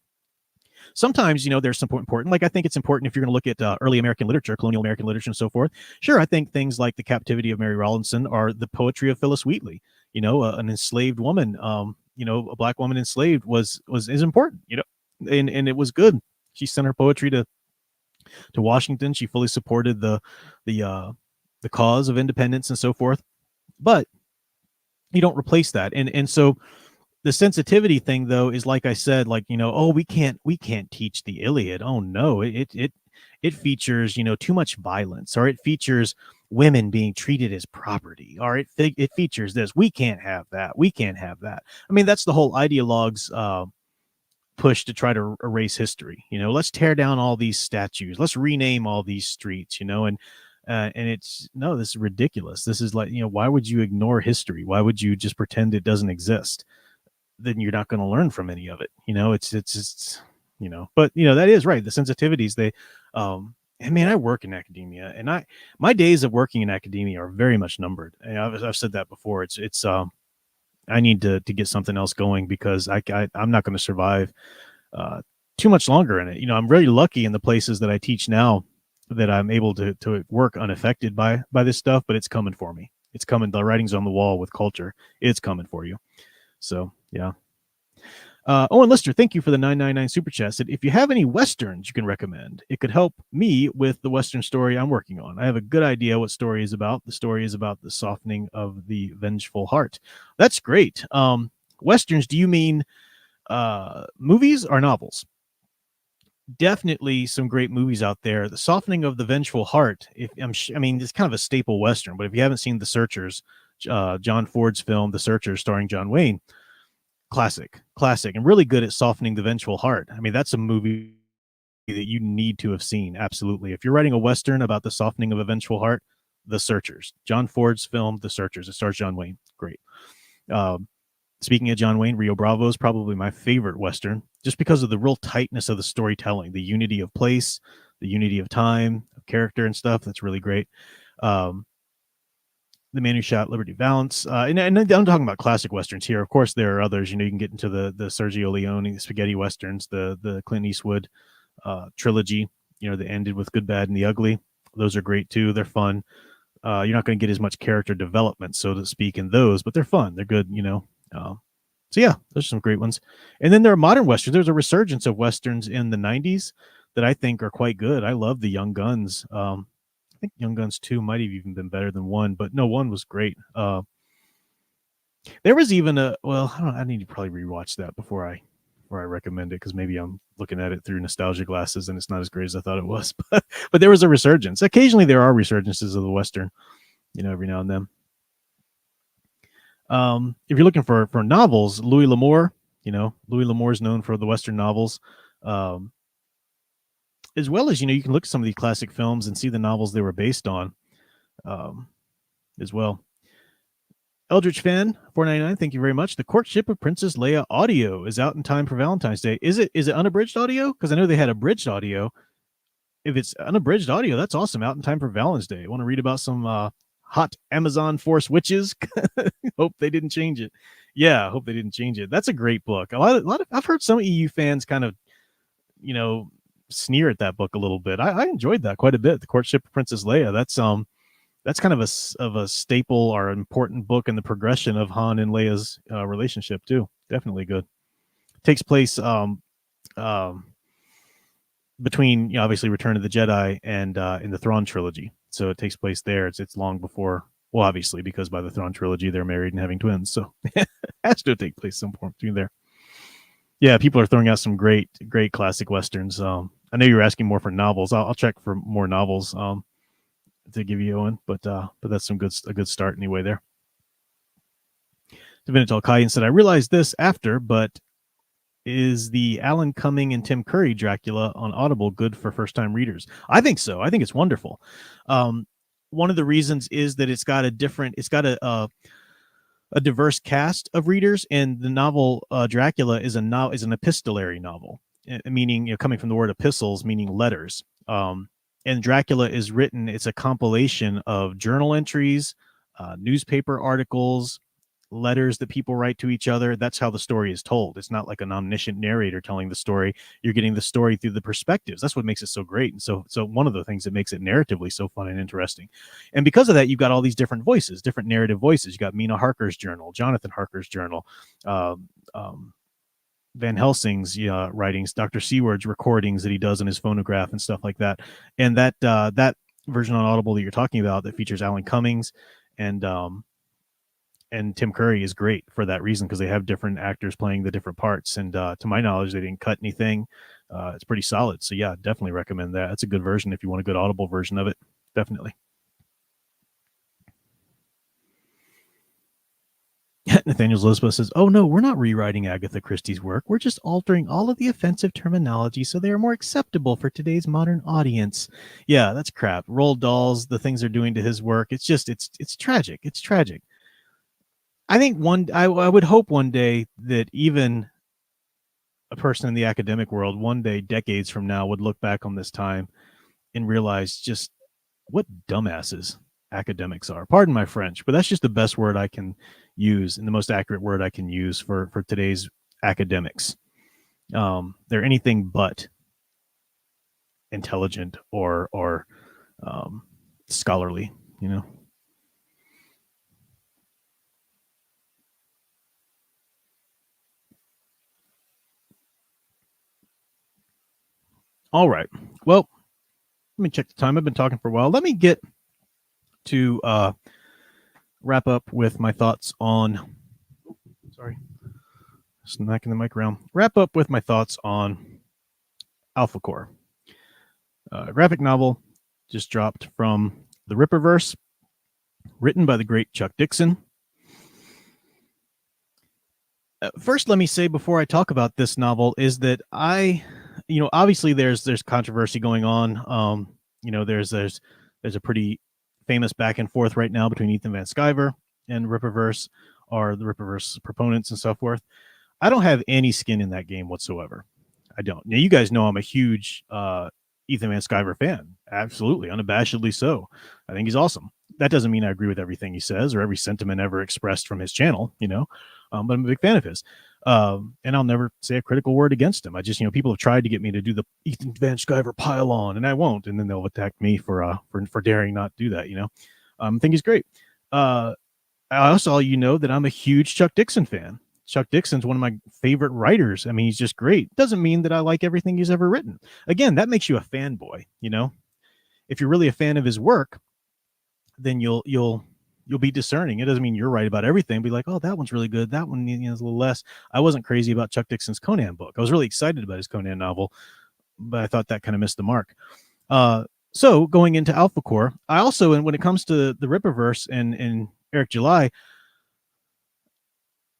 Sometimes, there's some important, like I think it's important if you're going to look at early American literature, colonial American literature and so forth. Sure, I think things like The Captivity of Mary Rowlandson are the poetry of Phyllis Wheatley. An enslaved woman, a black woman enslaved is important, and it was good. She sent her poetry to Washington. She fully supported the cause of independence and so forth. But you don't replace that. And so the sensitivity thing, though, is like I said, like, oh, we can't teach the Iliad. Oh no, it features, too much violence, or it features women being treated as property, or it features this. We can't have that. We can't have that. I mean, that's the whole ideologues push to try to erase history. Let's tear down all these statues. Let's rename all these streets. And it's no, this is ridiculous. This is like, why would you ignore history? Why would you just pretend it doesn't exist? Then you're not going to learn from any of it. It's just, but that is right. The sensitivities, and man, I work in academia, and my days of working in academia are very much numbered. And I've said that before. It's I need to get something else going because I'm not going to survive too much longer in it. I'm very lucky in the places that I teach now that I'm able to work unaffected by this stuff, but it's coming for me. It's coming. The writing's on the wall with culture. It's coming for you. So yeah. Owen Lister, thank you for the 999 super chat. Said, if you have any Westerns you can recommend, it could help me with the Western story I'm working on. I have a good idea what story is about. The story is about the softening of the vengeful heart. That's great. Westerns, do you mean movies or novels? Definitely some great movies out there. The Softening of the Vengeful Heart, I mean, it's kind of a staple Western, but if you haven't seen The Searchers, John Ford's film, The Searchers, starring John Wayne, classic, and really good at softening the vengeful heart. I mean, that's a movie that you need to have seen. Absolutely. If you're writing a Western about the softening of a vengeful heart, The Searchers, John Ford's film, The Searchers. It stars John Wayne. Great. Speaking of John Wayne, Rio Bravo is probably my favorite Western, just because of the real tightness of the storytelling, the unity of place, the unity of time, of character and stuff. That's really great. The Man Who Shot Liberty Valance. And I'm talking about classic Westerns here. Of course, there are others. You can get into the Sergio Leone, spaghetti Westerns, the Clint Eastwood trilogy, that ended with Good, Bad, and the Ugly. Those are great too. They're fun. You're not going to get as much character development, so to speak, in those, but they're fun. They're good, So yeah, there's some great ones. And then there are modern Westerns. There's a resurgence of Westerns in the 90s that I think are quite good. I love the Young Guns. I think Young Guns 2 might have even been better than 1, but no, 1 was great. There was even I need to probably rewatch that before I recommend it, because maybe I'm looking at it through nostalgia glasses and it's not as great as I thought it was. But there was a resurgence. Occasionally there are resurgences of the Western, every now and then. If you're looking for novels, Louis L'Amour, Louis L'Amour is known for the Western novels. As well as, you can look at some of these classic films and see the novels they were based on as well. Eldritch Fan 499, thank you very much. The Courtship of Princess Leia audio is out in time for Valentine's Day. Is it unabridged audio? Because I know they had abridged audio. If it's unabridged audio, that's awesome. Out in time for Valentine's Day. I want to read about some hot Amazon Force witches. Hope they didn't change it. Yeah, hope they didn't change it. That's a great book. A lot of I've heard some EU fans kind of, sneer at that book a little bit. I enjoyed that quite a bit. The Courtship of Princess Leia. That's kind of a staple or important book in the progression of Han and Leia's relationship too. Definitely good. It takes place between obviously Return of the Jedi and in the Thrawn trilogy. So it takes place there. It's long before. Well, obviously, because by the Thrawn trilogy they're married and having twins, so it has to take place some point between there. Yeah, people are throwing out some great classic Westerns. I know you were asking more for novels. I'll check for more novels to give you, Owen, but that's a good start anyway there. Divinital Kayan said, I realized this after, but is the Alan Cumming and Tim Curry Dracula on Audible good for first-time readers? I think so. I think it's wonderful. One of the reasons is that it's got a diverse cast of readers, and the novel Dracula is an epistolary novel, meaning coming from the word epistles, meaning letters. And Dracula is written. It's a compilation of journal entries, newspaper articles, letters that people write to each other. That's how the story is told. It's not like an omniscient narrator telling the story. You're getting the story through the perspectives. That's what makes it so great. And so one of the things that makes it narratively so fun and interesting. And because of that, you've got all these different voices, different narrative voices. You got Mina Harker's journal, Jonathan Harker's journal, Van Helsing's writings, Dr. Seward's recordings that he does in his phonograph and stuff like that. And that version on Audible that you're talking about that features Alan Cummings and Tim Curry is great for that reason, because they have different actors playing the different parts. And to my knowledge, they didn't cut anything. It's pretty solid. So yeah, definitely recommend that. It's a good version if you want a good Audible version of it. Definitely. Nathaniel Elizabeth says, "Oh no, we're not rewriting Agatha Christie's work. We're just altering all of the offensive terminology so they are more acceptable for today's modern audience." Yeah, that's crap. Roald Dahl's, the things they're doing to his work, it's just it's tragic. It's tragic. I think I would hope one day that even a person in the academic world, one day, decades from now, would look back on this time and realize just what dumbasses academics are. Pardon my French, but that's just the best word I can use and the most accurate word I can use for today's academics. They're anything but intelligent or scholarly, you know. All right. Well, let me check the time. I've been talking for a while. Let me get to wrap up with my thoughts on, sorry, smacking the mic around. Wrap up with my thoughts on Alpha Core. Graphic novel just dropped from the Ripperverse, written by the great Chuck Dixon. First, let me say before I talk about this novel is that obviously there's controversy going on. There's a pretty famous back and forth right now between Ethan Van Sciver and Ripperverse, or the Ripperverse proponents and so forth. I don't have any skin in that game whatsoever. I don't. Now, you guys know I'm a huge Ethan Van Sciver fan. Absolutely, unabashedly so. I think he's awesome. That doesn't mean I agree with everything he says or every sentiment ever expressed from his channel, but I'm a big fan of his. And I'll never say a critical word against him. I just, people have tried to get me to do the Ethan Van Sciver pile on, and I won't. And then they'll attack me for daring not do that. I think he's great. I also, that I'm a huge Chuck Dixon fan. Chuck Dixon's one of my favorite writers. I mean, he's just great. Doesn't mean that I like everything he's ever written. Again, that makes you a fanboy. If you're really a fan of his work, then you'll be discerning. It doesn't mean you're right about everything. Be like, oh, that one's really good. That one is a little less. I wasn't crazy about Chuck Dixon's Conan book. I was really excited about his Conan novel, but I thought that kind of missed the mark. So going into Alpha Core, I also, and when it comes to the Ripperverse and Eric July,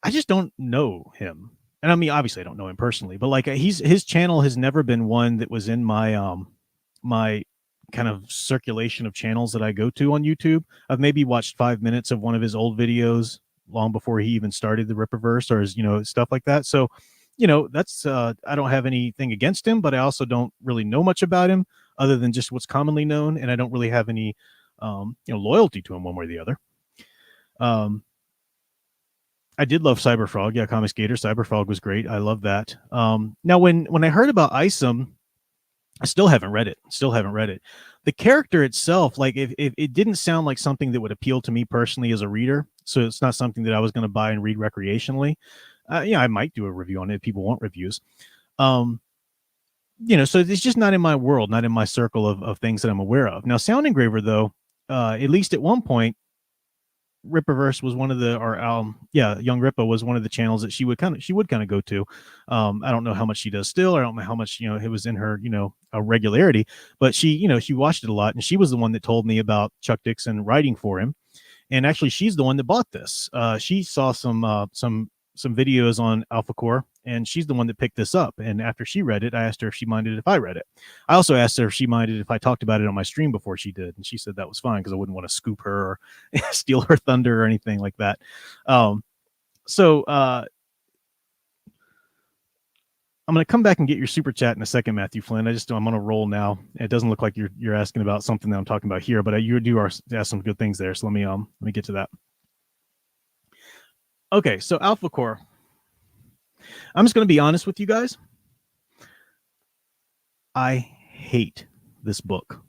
I just don't know him. And I mean, obviously I don't know him personally, but like his channel has never been one that was in my my kind of circulation of channels that I go to on YouTube. I've maybe watched 5 minutes of one of his old videos long before he even started the Ripperverse, or his, stuff like that. So, that's I don't have anything against him, but I also don't really know much about him other than just what's commonly known, and I don't really have any loyalty to him one way or the other. I did love Cyberfrog. Yeah, Comic Skater. Cyberfrog was great. I love that. Now, when I heard about Isom, I still haven't read it. The character itself, like if it didn't sound like something that would appeal to me personally as a reader, so it's not something that I was going to buy and read recreationally. I might do a review on it if people want reviews. So it's just not in my world, not in my circle of things that I'm aware of. Now, Sound Engraver, though, at least at one point, Ripperverse was one of the, Young Rippa was one of the channels that she would kind of go to. I don't know how much she does still. I don't know how much, it was in her, a regularity, but she watched it a lot, and she was the one that told me about Chuck Dixon writing for him. And actually, she's the one that bought this. She saw some videos on Alpha Core, and she's the one that picked this up. And after she read it, I asked her if she minded if I read it. I also asked her if she minded if I talked about it on my stream before she did, and she said that was fine because I wouldn't want to scoop her or steal her thunder or anything like that. I'm going to come back and get your super chat in a second, Matthew Flynn. I'm on a roll now. It doesn't look like you're asking about something that I'm talking about here, but you do ask some good things there. So let me get to that. Okay, so Alpha Core. I'm just going to be honest with you guys. I hate this book.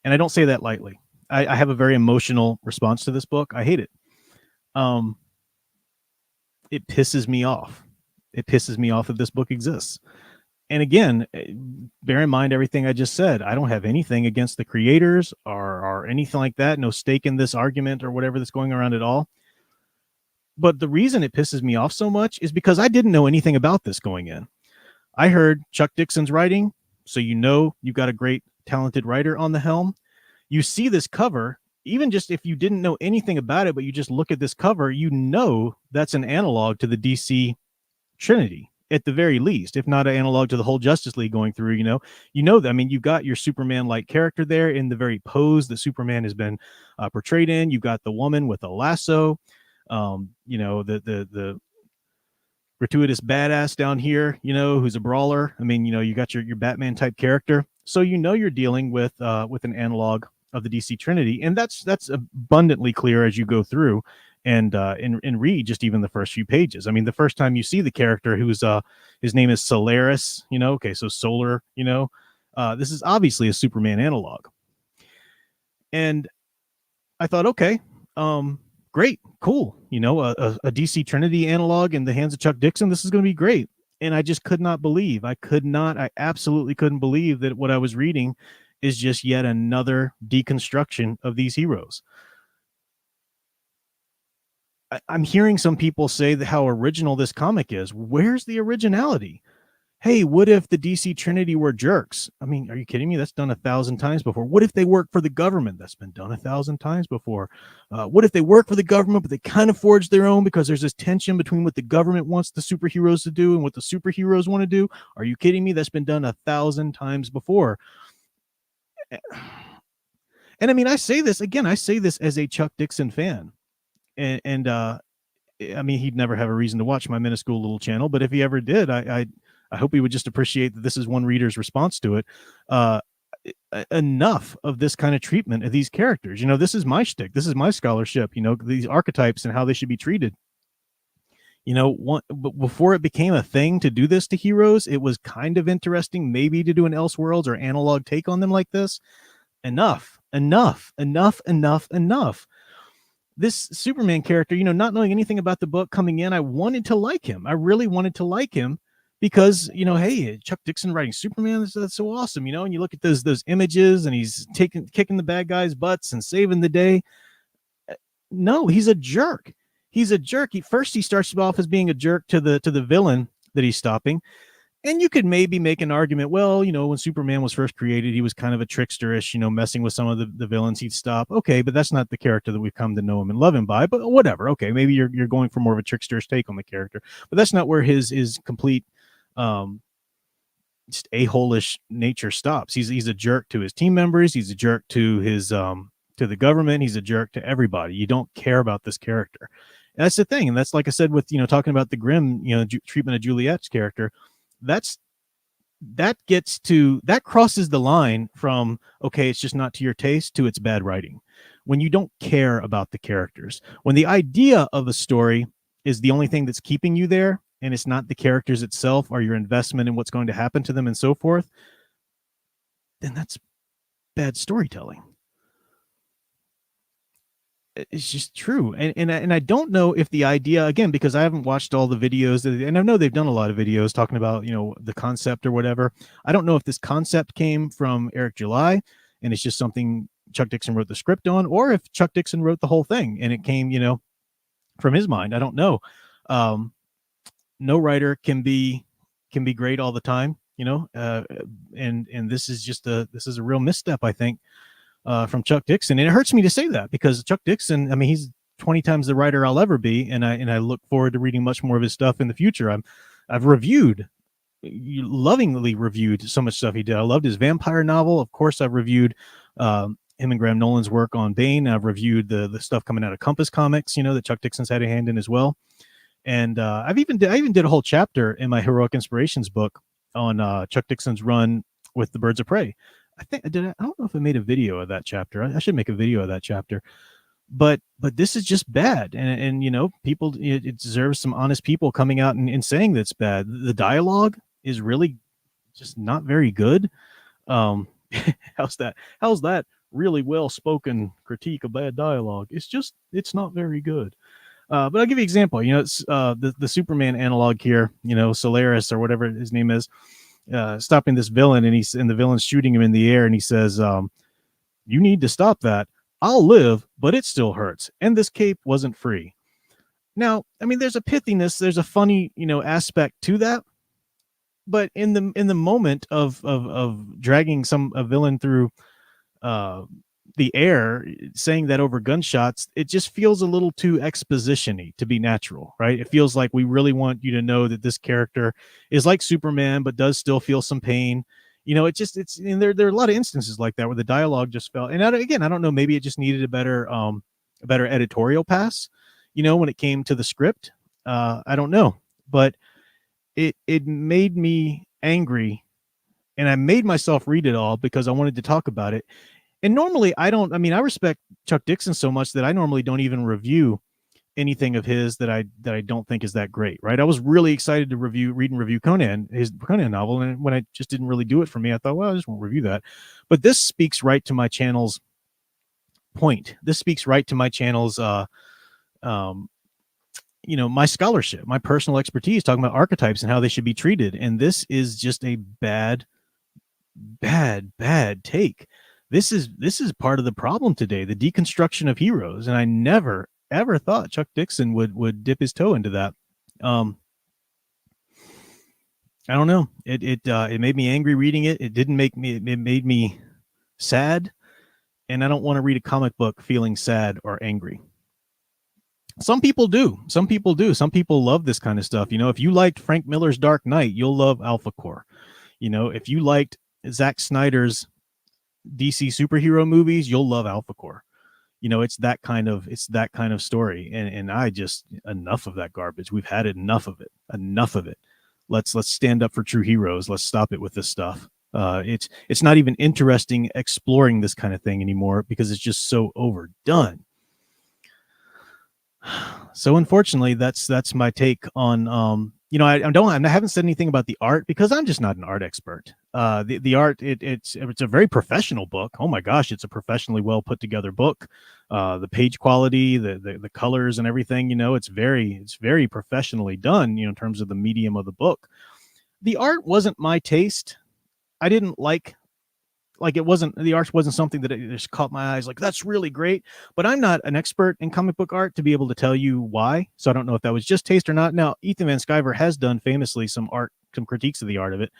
And I don't say that lightly. I have a very emotional response to this book. I hate it. It pisses me off. It pisses me off that this book exists. And again, bear in mind everything I just said. I don't have anything against the creators or anything like that. No stake in this argument or whatever that's going around at all. But the reason it pisses me off so much is because I didn't know anything about this going in. I heard Chuck Dixon's writing, so you know you've got a great, talented writer on the helm. You see this cover, even just if you didn't know anything about it, but you just look at this cover, you know that's an analog to the DC Trinity at the very least, if not an analog to the whole Justice League going through. You know that. I mean, you've got your Superman-like character there in the very pose that Superman has been portrayed in. You've got the woman with a lasso. The gratuitous badass down here, who's a brawler. I mean, you got your Batman type character, so you're dealing with an analog of the DC Trinity, and that's abundantly clear as you go through and read just even the first few pages. I mean, the first time you see the character who's his name is Solaris, okay, so solar, this is obviously a Superman analog. And I thought, okay, great, cool, a DC Trinity analog in the hands of Chuck Dixon, this is going to be great. And I just could not believe, I absolutely couldn't believe that what I was reading is just yet another deconstruction of these heroes. I'm hearing some people say that how original this comic is. Where's the originality? Hey, what if the DC Trinity were jerks? I mean, are you kidding me? That's done 1,000 times before. What if they work for the government? That's been done 1,000 times before. What if they work for the government, but they kind of forge their own because there's this tension between what the government wants the superheroes to do and what the superheroes want to do? Are you kidding me? That's been done 1,000 times before. And I mean, I say this as a Chuck Dixon fan. And I mean, he'd never have a reason to watch my minuscule little channel, but if he ever did, I hope he would just appreciate that this is one reader's response to it. Enough of this kind of treatment of these characters. This is my shtick. This is my scholarship, these archetypes and how they should be treated. But before it became a thing to do this to heroes, it was kind of interesting maybe to do an Elseworlds or analog take on them like this. Enough. This Superman character, not knowing anything about the book coming in, I wanted to like him. I really wanted to like him because, hey, Chuck Dixon writing Superman, that's so awesome, and you look at those images and he's kicking the bad guys' butts and saving the day. No, he's a jerk. He's a jerk. He starts off as being a jerk to the villain that he's stopping. And you could maybe make an argument, well, when Superman was first created, he was kind of a tricksterish, messing with some of the villains he'd stop. Okay, but that's not the character that we've come to know him and love him by. But whatever. Okay, maybe you're going for more of a tricksterish take on the character. But that's not where his complete just a-hole-ish nature stops. He's a jerk to his team members. He's a jerk to his to the government. He's a jerk to everybody. You don't care about this character. And that's the thing. And that's, like I said, with talking about the Grimm, treatment of Juliet's character. That crosses the line from, okay, it's just not to your taste, to it's bad writing. When you don't care about the characters, when the idea of a story is the only thing that's keeping you there, and it's not the characters itself or your investment in what's going to happen to them and so forth, then that's bad storytelling. It's just true. And I don't know if the idea, again, because I haven't watched all the videos, and I know they've done a lot of videos talking about, the concept or whatever. I don't know if this concept came from Eric July and it's just something Chuck Dixon wrote the script on, or if Chuck Dixon wrote the whole thing and it came, from his mind. I don't know. No writer can be great all the time, and this is a real misstep, I think. From Chuck Dixon, and it hurts me to say that because Chuck Dixon, I mean, he's 20 times the writer I'll ever be, and I look forward to reading much more of his stuff in the future. I've lovingly reviewed so much stuff he did. I loved his vampire novel. Of course, I've reviewed him and Graham Nolan's work on Bane. I've reviewed the stuff coming out of Compass Comics, that Chuck Dixon's had a hand in as well. And I even did a whole chapter in my Heroic Inspirations book on Chuck Dixon's run with the Birds of Prey. I don't know if I made a video of that chapter. I should make a video of that chapter. but this is just bad, and people, it deserves some honest people coming out and saying that's bad. The dialogue is really just not very good. um how's that really well spoken critique of bad dialogue? It's not very good. But I'll give you an example. It's the Superman analog here, Solaris or whatever his name is, stopping this villain, and the villain's shooting him in the air, and he says, you need to stop that. I'll live, but it still hurts. And this cape wasn't free. Now, I mean, there's a pithiness, there's a funny, aspect to that. But in the moment of dragging a villain through uh, the air, saying that over gunshots, it just feels a little too exposition-y to be natural, right? It feels like we really want you to know that this character is like Superman, but does still feel some pain. And there are a lot of instances like that where the dialogue just felt. And again, I don't know, maybe it just needed a better editorial pass, when it came to the script. I don't know, but it made me angry, and I made myself read it all because I wanted to talk about it. And normally I respect Chuck Dixon so much that I normally don't even review anything of his that I don't think is that great, right? I was really excited to read and review his Conan novel, and when I just didn't really do it for me, I thought, well, I just won't review that. But this speaks right to my channel's point. This speaks right to my channel's my scholarship, my personal expertise, talking about archetypes and how they should be treated. And this is just a bad take. This is part of the problem today, the deconstruction of heroes. And I never ever thought Chuck Dixon would dip his toe into that. I don't know. It made me angry reading it. It didn't make me. It made me sad, and I don't want to read a comic book feeling sad or angry. Some people do. Some people love this kind of stuff. If you liked Frank Miller's Dark Knight, you'll love Alpha Core. If you liked Zack Snyder's DC superhero movies, you'll love Alpha Core. It's that kind of story. And I just, enough of that garbage. We've had enough of it. Let's stand up for true heroes. Let's stop it with this stuff. It's not even interesting exploring this kind of thing anymore because it's just so overdone. So unfortunately, that's my take on I haven't said anything about the art because I'm just not an art expert. The art, it's a very professional book. Oh my gosh, it's a professionally well put together book. The page quality, the colors and everything, it's very professionally done, in terms of the medium of the book. The art wasn't my taste. I didn't like it wasn't, the art wasn't something that just caught my eyes like, that's really great. But I'm not an expert in comic book art to be able to tell you why. So I don't know if that was just taste or not. Now, Ethan Van Sciver has done famously some critiques of the art of it.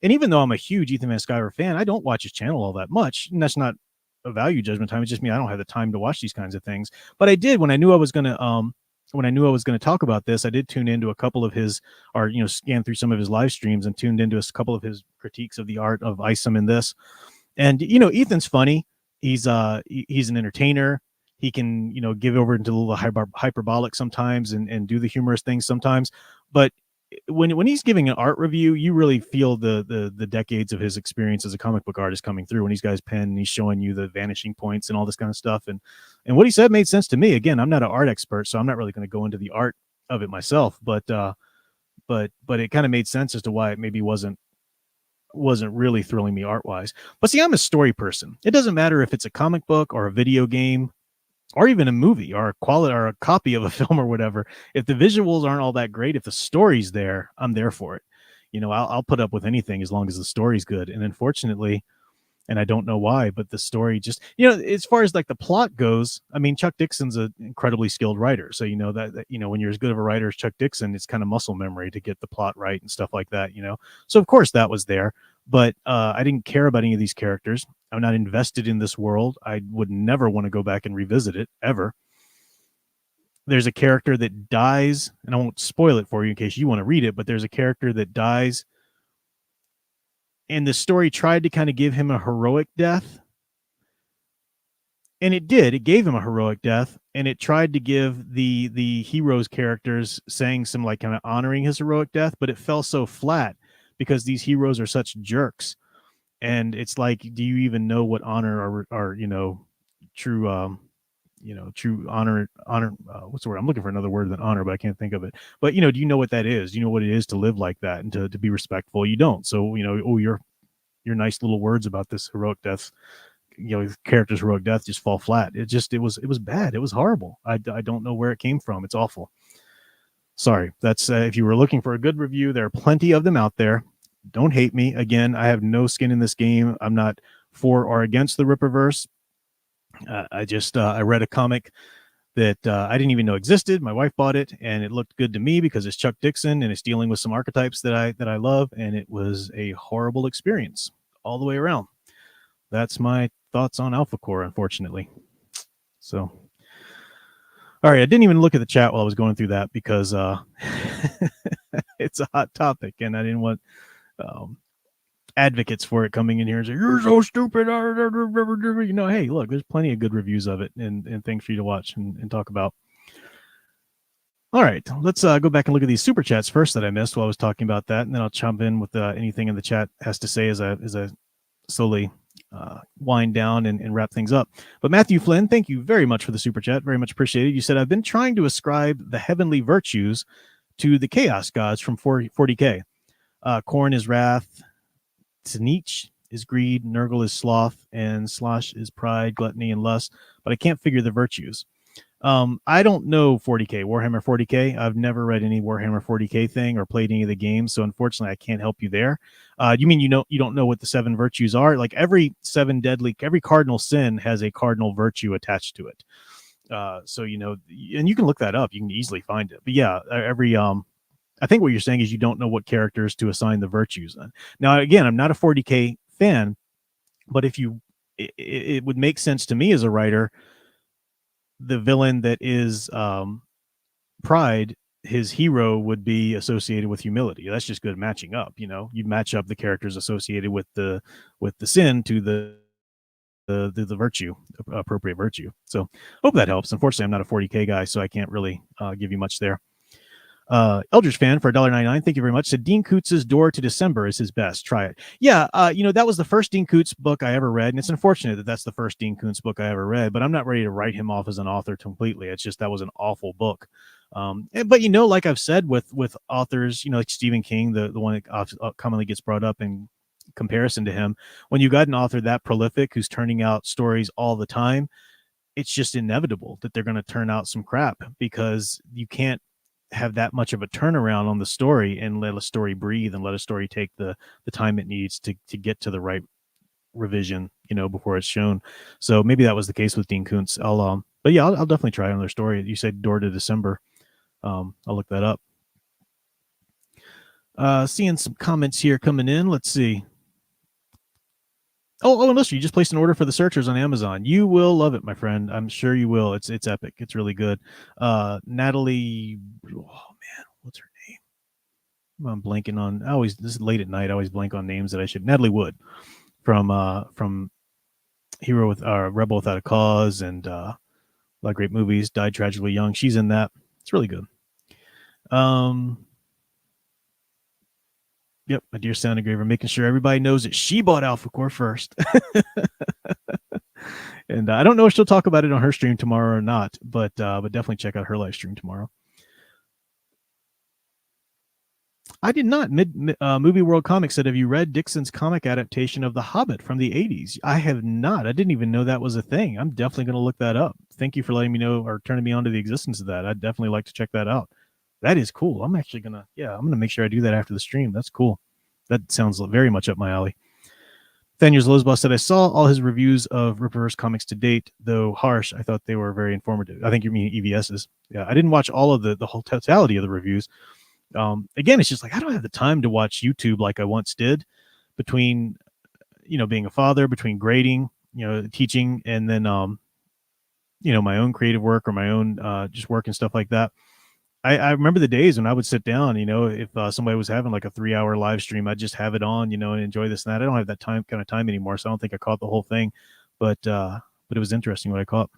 And even though I'm a huge Ethan Van Sciver fan, I don't watch his channel all that much. And that's not a value judgment time. It's just me. I don't have the time to watch these kinds of things. But I did when I knew I was going to talk about this. I did tune into a couple of his, or scan through some of his live streams and tuned into a couple of his critiques of the art of Isom in this. And Ethan's funny. He's an entertainer. He can give over into a little hyperbolic sometimes and do the humorous things sometimes. But when he's giving an art review, you really feel the decades of his experience as a comic book artist coming through when he's got his pen and he's showing you the vanishing points and all this kind of stuff. And what he said made sense to me. Again, I'm not an art expert, so I'm not really going to go into the art of it myself. But it kind of made sense as to why it maybe wasn't really thrilling me art wise. But see, I'm a story person. It doesn't matter if it's a comic book or a video game or even a movie or a copy of a film or whatever. If the visuals aren't all that great, if the story's there, I'm there for it. I'll put up with anything as long as the story's good. And unfortunately, and I don't know why, but the story just, as far as like the plot goes, I mean, Chuck Dixon's an incredibly skilled writer. So, that when you're as good of a writer as Chuck Dixon, it's kind of muscle memory to get the plot right and stuff like that, So of course that was there, but I didn't care about any of these characters. I'm not invested in this world. I would never want to go back and revisit it ever. There's a character that dies, and I won't spoil it for you in case you want to read it, but there's a character that dies, and the story tried to kind of give him a heroic death. And it did. It gave him a heroic death. And it tried to give the heroes' characters saying some like kind of honoring his heroic death, but it fell so flat because these heroes are such jerks. And it's like, do you even know what honor or true true honor. What's the word? I'm looking for another word than honor, but I can't think of it. But do you know what that is? Do you know what it is to live like that and to be respectful? You don't. So your nice little words about this heroic death, character's heroic death just fall flat. It was bad. It was horrible. I don't know where it came from. It's awful. Sorry. That's if you were looking for a good review, there are plenty of them out there. Don't hate me. Again, I have no skin in this game. I'm not for or against the Rippaverse. I read a comic that I didn't even know existed. My wife bought it, and it looked good to me because it's Chuck Dixon and it's dealing with some archetypes that I love, and it was a horrible experience all the way around. That's my thoughts on Alpha Core, unfortunately. So, all right, I didn't even look at the chat while I was going through that because it's a hot topic, and I didn't want advocates for it coming in here and say, you're so stupid. Hey, look, there's plenty of good reviews of it and things for you to watch and talk about. All right, let's go back and look at these super chats first that I missed while I was talking about that, and then I'll chime in with anything in the chat has to say as I slowly wind down and wrap things up. But Matthew Flynn, thank you very much for the super chat. Very much appreciated. You said, I've been trying to ascribe the heavenly virtues to the chaos gods from 40K. Korn is wrath, Tzeentch is greed, Nurgle is sloth, and Slosh is pride, gluttony, and lust, but I can't figure the virtues. I don't know 40K, Warhammer 40K. I've never read any Warhammer 40K thing or played any of the games, so unfortunately I can't help you there. You mean you don't know what the 7 virtues are? Like every cardinal sin has a cardinal virtue attached to it. So and you can look that up. You can easily find it. But yeah, I think what you're saying is you don't know what characters to assign the virtues on. Now, again, I'm not a 40K fan, but if it would make sense to me as a writer, the villain that is pride, his hero would be associated with humility. That's just good matching up. You match up the characters associated with the sin to the virtue, appropriate virtue. So hope that helps. Unfortunately, I'm not a 40K guy, so I can't really give you much there. Eldridge fan for $1.99. Thank you very much. Said Dean Kootz's Door to December is his best. Try it. Yeah. That was the first Dean Koontz book I ever read. And it's unfortunate that that's the first Dean Koontz book I ever read, but I'm not ready to write him off as an author completely. It's just, that was an awful book. But like I've said with authors, like Stephen King, the one that commonly gets brought up in comparison to him, when you got an author that prolific who's turning out stories all the time, it's just inevitable that they're going to turn out some crap, because you can't have that much of a turnaround on the story and let a story breathe and let a story take the time it needs to get to the right revision, before it's shown. So maybe that was the case with Dean Koontz. I'll definitely try another story. You said Door to December. I'll look that up. Seeing some comments here coming in. Let's see. Oh, and listen, you just placed an order for the Searchers on Amazon. You will love it, my friend. I'm sure you will. It's epic. It's really good. Natalie, oh man, what's her name? I'm blanking on. This is late at night. I always blank on names that I should. Natalie Wood from Hero with Rebel Without a Cause and a lot of great movies. Died tragically young. She's in that. It's really good. Yep, my dear Sound Engraver, making sure everybody knows that she bought Alpha Core first. And I don't know if she'll talk about it on her stream tomorrow or not, but definitely check out her live stream tomorrow. I did not. Movie World Comics said, have you read Dixon's comic adaptation of The Hobbit from the 80s? I have not. I didn't even know that was a thing. I'm definitely going to look that up. Thank you for letting me know or turning me on to the existence of that. I'd definitely like to check that out. That is cool. I'm actually going to make sure I do that after the stream. That's cool. That sounds very much up my alley. Thanyer's Lozboss said, I saw all his reviews of Rippaverse comics to date, though harsh. I thought they were very informative. I think you mean EVS's. Yeah, I didn't watch all of the whole totality of the reviews. Again, it's just like, I don't have the time to watch YouTube like I once did, between, being a father, between grading, teaching, and then, my own creative work or my own just work and stuff like that. I remember the days when I would sit down, if somebody was having like a 3-hour live stream, I'd just have it on, and enjoy this and that. I don't have that kind of time anymore, so I don't think I caught the whole thing, but it was interesting what I caught.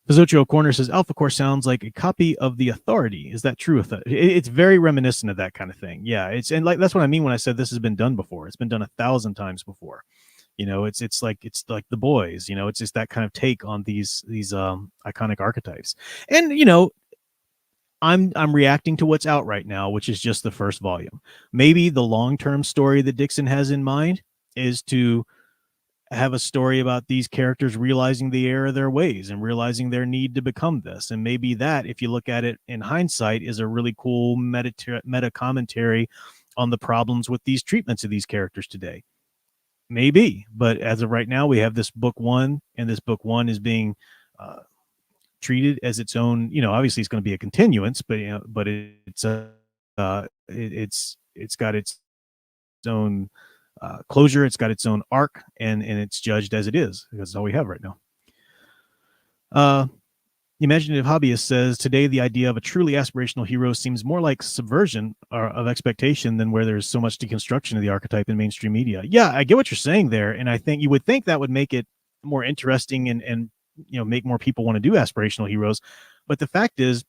Fazocho Corner says, Alpha Core sounds like a copy of The Authority. Is that true? It's very reminiscent of that kind of thing. Yeah, that's what I mean when I said this has been done before. It's been done 1,000 times before. It's like The Boys. It's just that kind of take on these iconic archetypes. And I'm reacting to what's out right now, which is just the first volume. Maybe the long-term story that Dixon has in mind is to have a story about these characters realizing the error of their ways and realizing their need to become this. And maybe that, if you look at it in hindsight, is a really cool meta commentary on the problems with these treatments of these characters today. Maybe, but as of right now, we have this book one, and this book one is being treated as its own. Obviously it's going to be a continuance, but it's got its own closure. It's got its own arc, and it's judged as it is, because it's all we have right now. The Imaginative Hobbyist says, today the idea of a truly aspirational hero seems more like subversion of expectation than where there's so much deconstruction of the archetype in mainstream media. Yeah, I get what you're saying there, and I think you would think that would make it more interesting and make more people want to do aspirational heroes. But the fact is,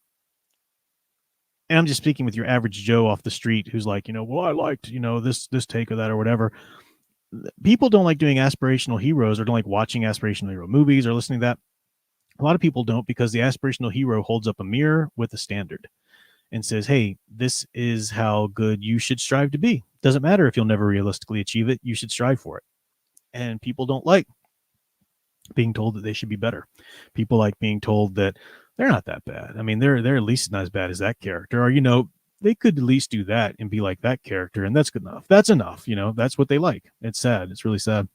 and I'm just speaking with your average Joe off the street who's like, well, I liked, this take of that or whatever. People don't like doing aspirational heroes, or don't like watching aspirational hero movies or listening to that. A lot of people don't, because the aspirational hero holds up a mirror with a standard and says, hey, this is how good you should strive to be. Doesn't matter if you'll never realistically achieve it. You should strive for it. And people don't like being told that they should be better. People like being told that they're not that bad. I mean, they're at least not as bad as that character, or they could at least do that and be like that character, and that's good enough. That's enough. That's what they like. It's sad. It's really sad.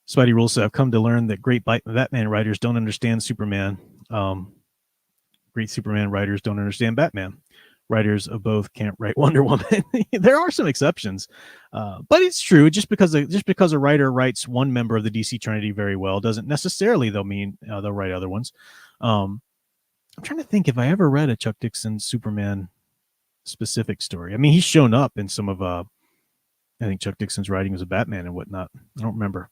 Spidey Rules said, I've come to learn that great Batman writers don't understand Superman. Great Superman writers don't understand Batman. Writers of both can't write Wonder Woman. There are some exceptions, but it's true. Just because a writer writes one member of the DC Trinity very well doesn't necessarily mean they'll write other ones. I'm trying to think if I ever read a Chuck Dixon Superman specific story. I mean, he's shown up in some of I think Chuck Dixon's writing as a Batman and whatnot. I don't remember.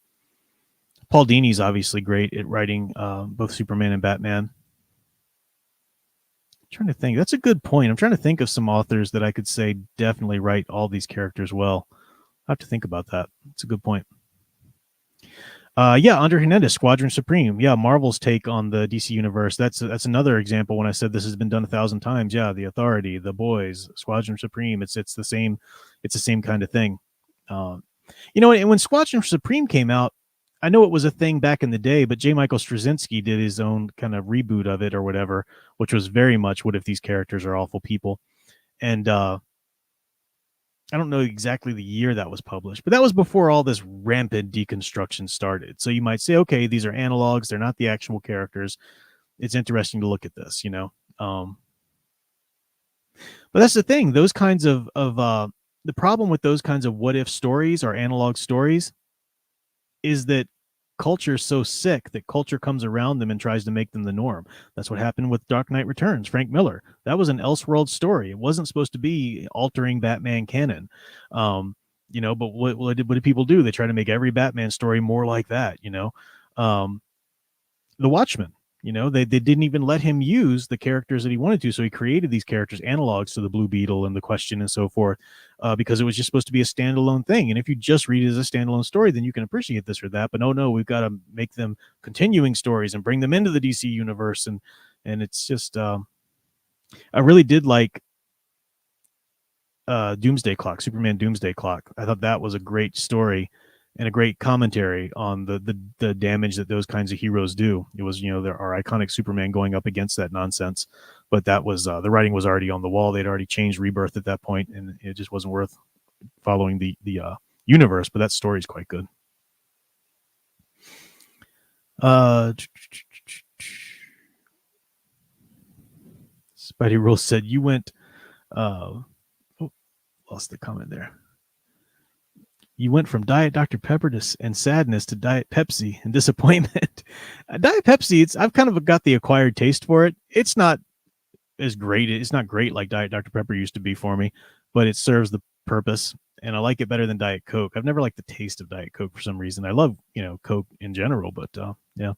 Paul Dini's obviously great at writing both Superman and Batman. I'm trying to think. That's a good point. I'm trying to think of some authors that I could say definitely write all these characters well. I have to think about that. It's a good point. Andre Hernandez, Squadron Supreme. Yeah, Marvel's take on the DC universe. That's another example when I said this has been done 1,000 times. Yeah, The Authority, The Boys, Squadron Supreme. It's the same kind of thing. And when Squadron Supreme came out, I know it was a thing back in the day, but J. Michael Straczynski did his own kind of reboot of it or whatever, which was very much, what if these characters are awful people? And I don't know exactly the year that was published, but that was before all this rampant deconstruction started. So you might say, okay, these are analogs. They're not the actual characters. It's interesting to look at this, But that's the thing. Those kinds of the problem with those kinds of what if stories or analog stories is that culture is so sick that culture comes around them and tries to make them the norm. That's what happened with Dark Knight Returns, Frank Miller. That was an Elseworld story. It wasn't supposed to be altering Batman canon. But what did people do? They try to make every Batman story more like that, The Watchmen. They didn't even let him use the characters that he wanted to. So he created these characters, analogs to the Blue Beetle and the Question and so forth, because it was just supposed to be a standalone thing. And if you just read it as a standalone story, then you can appreciate this or that. But no, we've got to make them continuing stories and bring them into the DC universe. And it's just, I really did like Doomsday Clock, Superman Doomsday Clock. I thought that was a great story and a great commentary on the damage that those kinds of heroes do. It was, there are iconic Superman going up against that nonsense, but that was the writing was already on the wall. They'd already changed Rebirth at that point, and it just wasn't worth following the universe. But that story is quite good. Spidey Rule said you went. Lost the comment there. You went from Diet Dr. Pepper and sadness to Diet Pepsi and disappointment. Diet Pepsi, I've kind of got the acquired taste for it. It's not as great. It's not great like Diet Dr. Pepper used to be for me, but it serves the purpose, and I like it better than Diet Coke. I've never liked the taste of Diet Coke for some reason. I love, Coke in general, but yeah.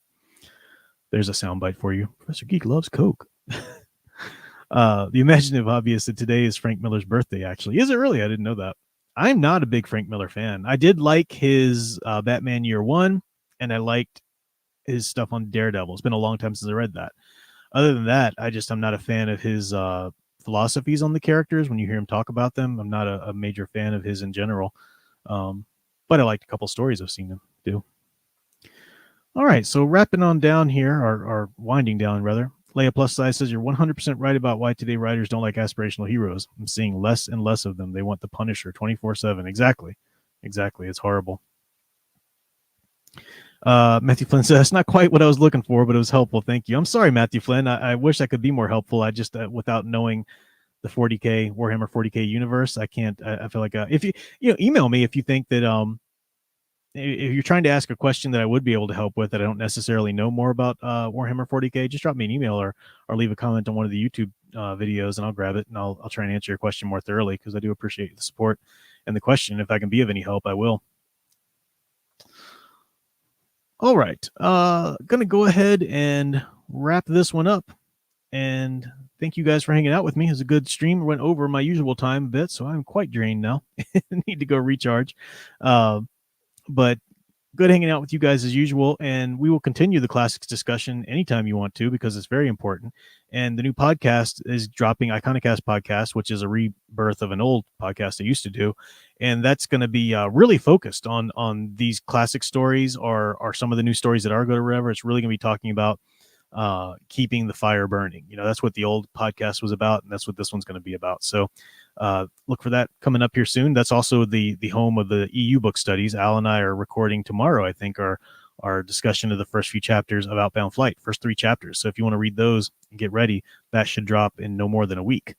There's a soundbite for you. Professor Geek loves Coke. The Imaginative Hobbyist said today is Frank Miller's birthday, actually. Is it really? I didn't know that. I'm not a big Frank Miller fan. I did like his Batman Year One, and I liked his stuff on Daredevil. It's been a long time since I read that. Other than that, I'm not a fan of his philosophies on the characters. When you hear him talk about them, I'm not a major fan of his in general. But I liked a couple stories I've seen him do. All right, so wrapping on down here, or winding down rather. Leia Plus Size says, you're 100% right about why today writers don't like aspirational heroes. I'm seeing less and less of them. They want the Punisher 24/7. Exactly. It's horrible. Matthew Flynn says, not quite what I was looking for, but it was helpful. Thank you. I'm sorry, Matthew Flynn. I wish I could be more helpful. I just, without knowing the 40K, Warhammer 40K universe, I can't, I feel like, if you email me if you think that, if you're trying to ask a question that I would be able to help with that I don't necessarily know more about Warhammer 40K, just drop me an email or leave a comment on one of the YouTube videos, and I'll grab it and I'll try and answer your question more thoroughly, because I do appreciate the support and the question. If I can be of any help, I will. All right, gonna go ahead and wrap this one up. And thank you guys for hanging out with me. It was a good stream. Went over my usual time a bit, so I'm quite drained now. Need to go recharge. But good hanging out with you guys as usual, and we will continue the classics discussion anytime you want to, because it's very important. And the new podcast is dropping, Iconicast Podcast, which is a rebirth of an old podcast I used to do, and that's going to be really focused on these classic stories, or some of the new stories that are good or whatever. It's really going to be talking about keeping the fire burning. That's what the old podcast was about, and that's what this one's going to be about. So look for that coming up here soon. That's also the home of the EU book studies. Al and I are recording tomorrow, I think, our discussion of the first few chapters of Outbound Flight, first 3 chapters. So if you want to read those and get ready, that should drop in no more than a week.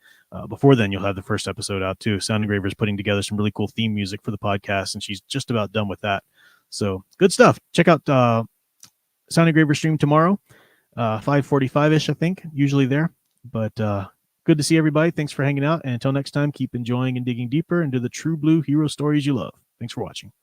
Before then, you'll have the first episode out too. Sound Engraver is putting together some really cool theme music for the podcast, and she's just about done with that. So good stuff. Check out Sound Engraver stream tomorrow, 5:45-ish, I think, usually there. But good to see everybody. Thanks for hanging out. And until next time, keep enjoying and digging deeper into the true blue hero stories you love. Thanks for watching.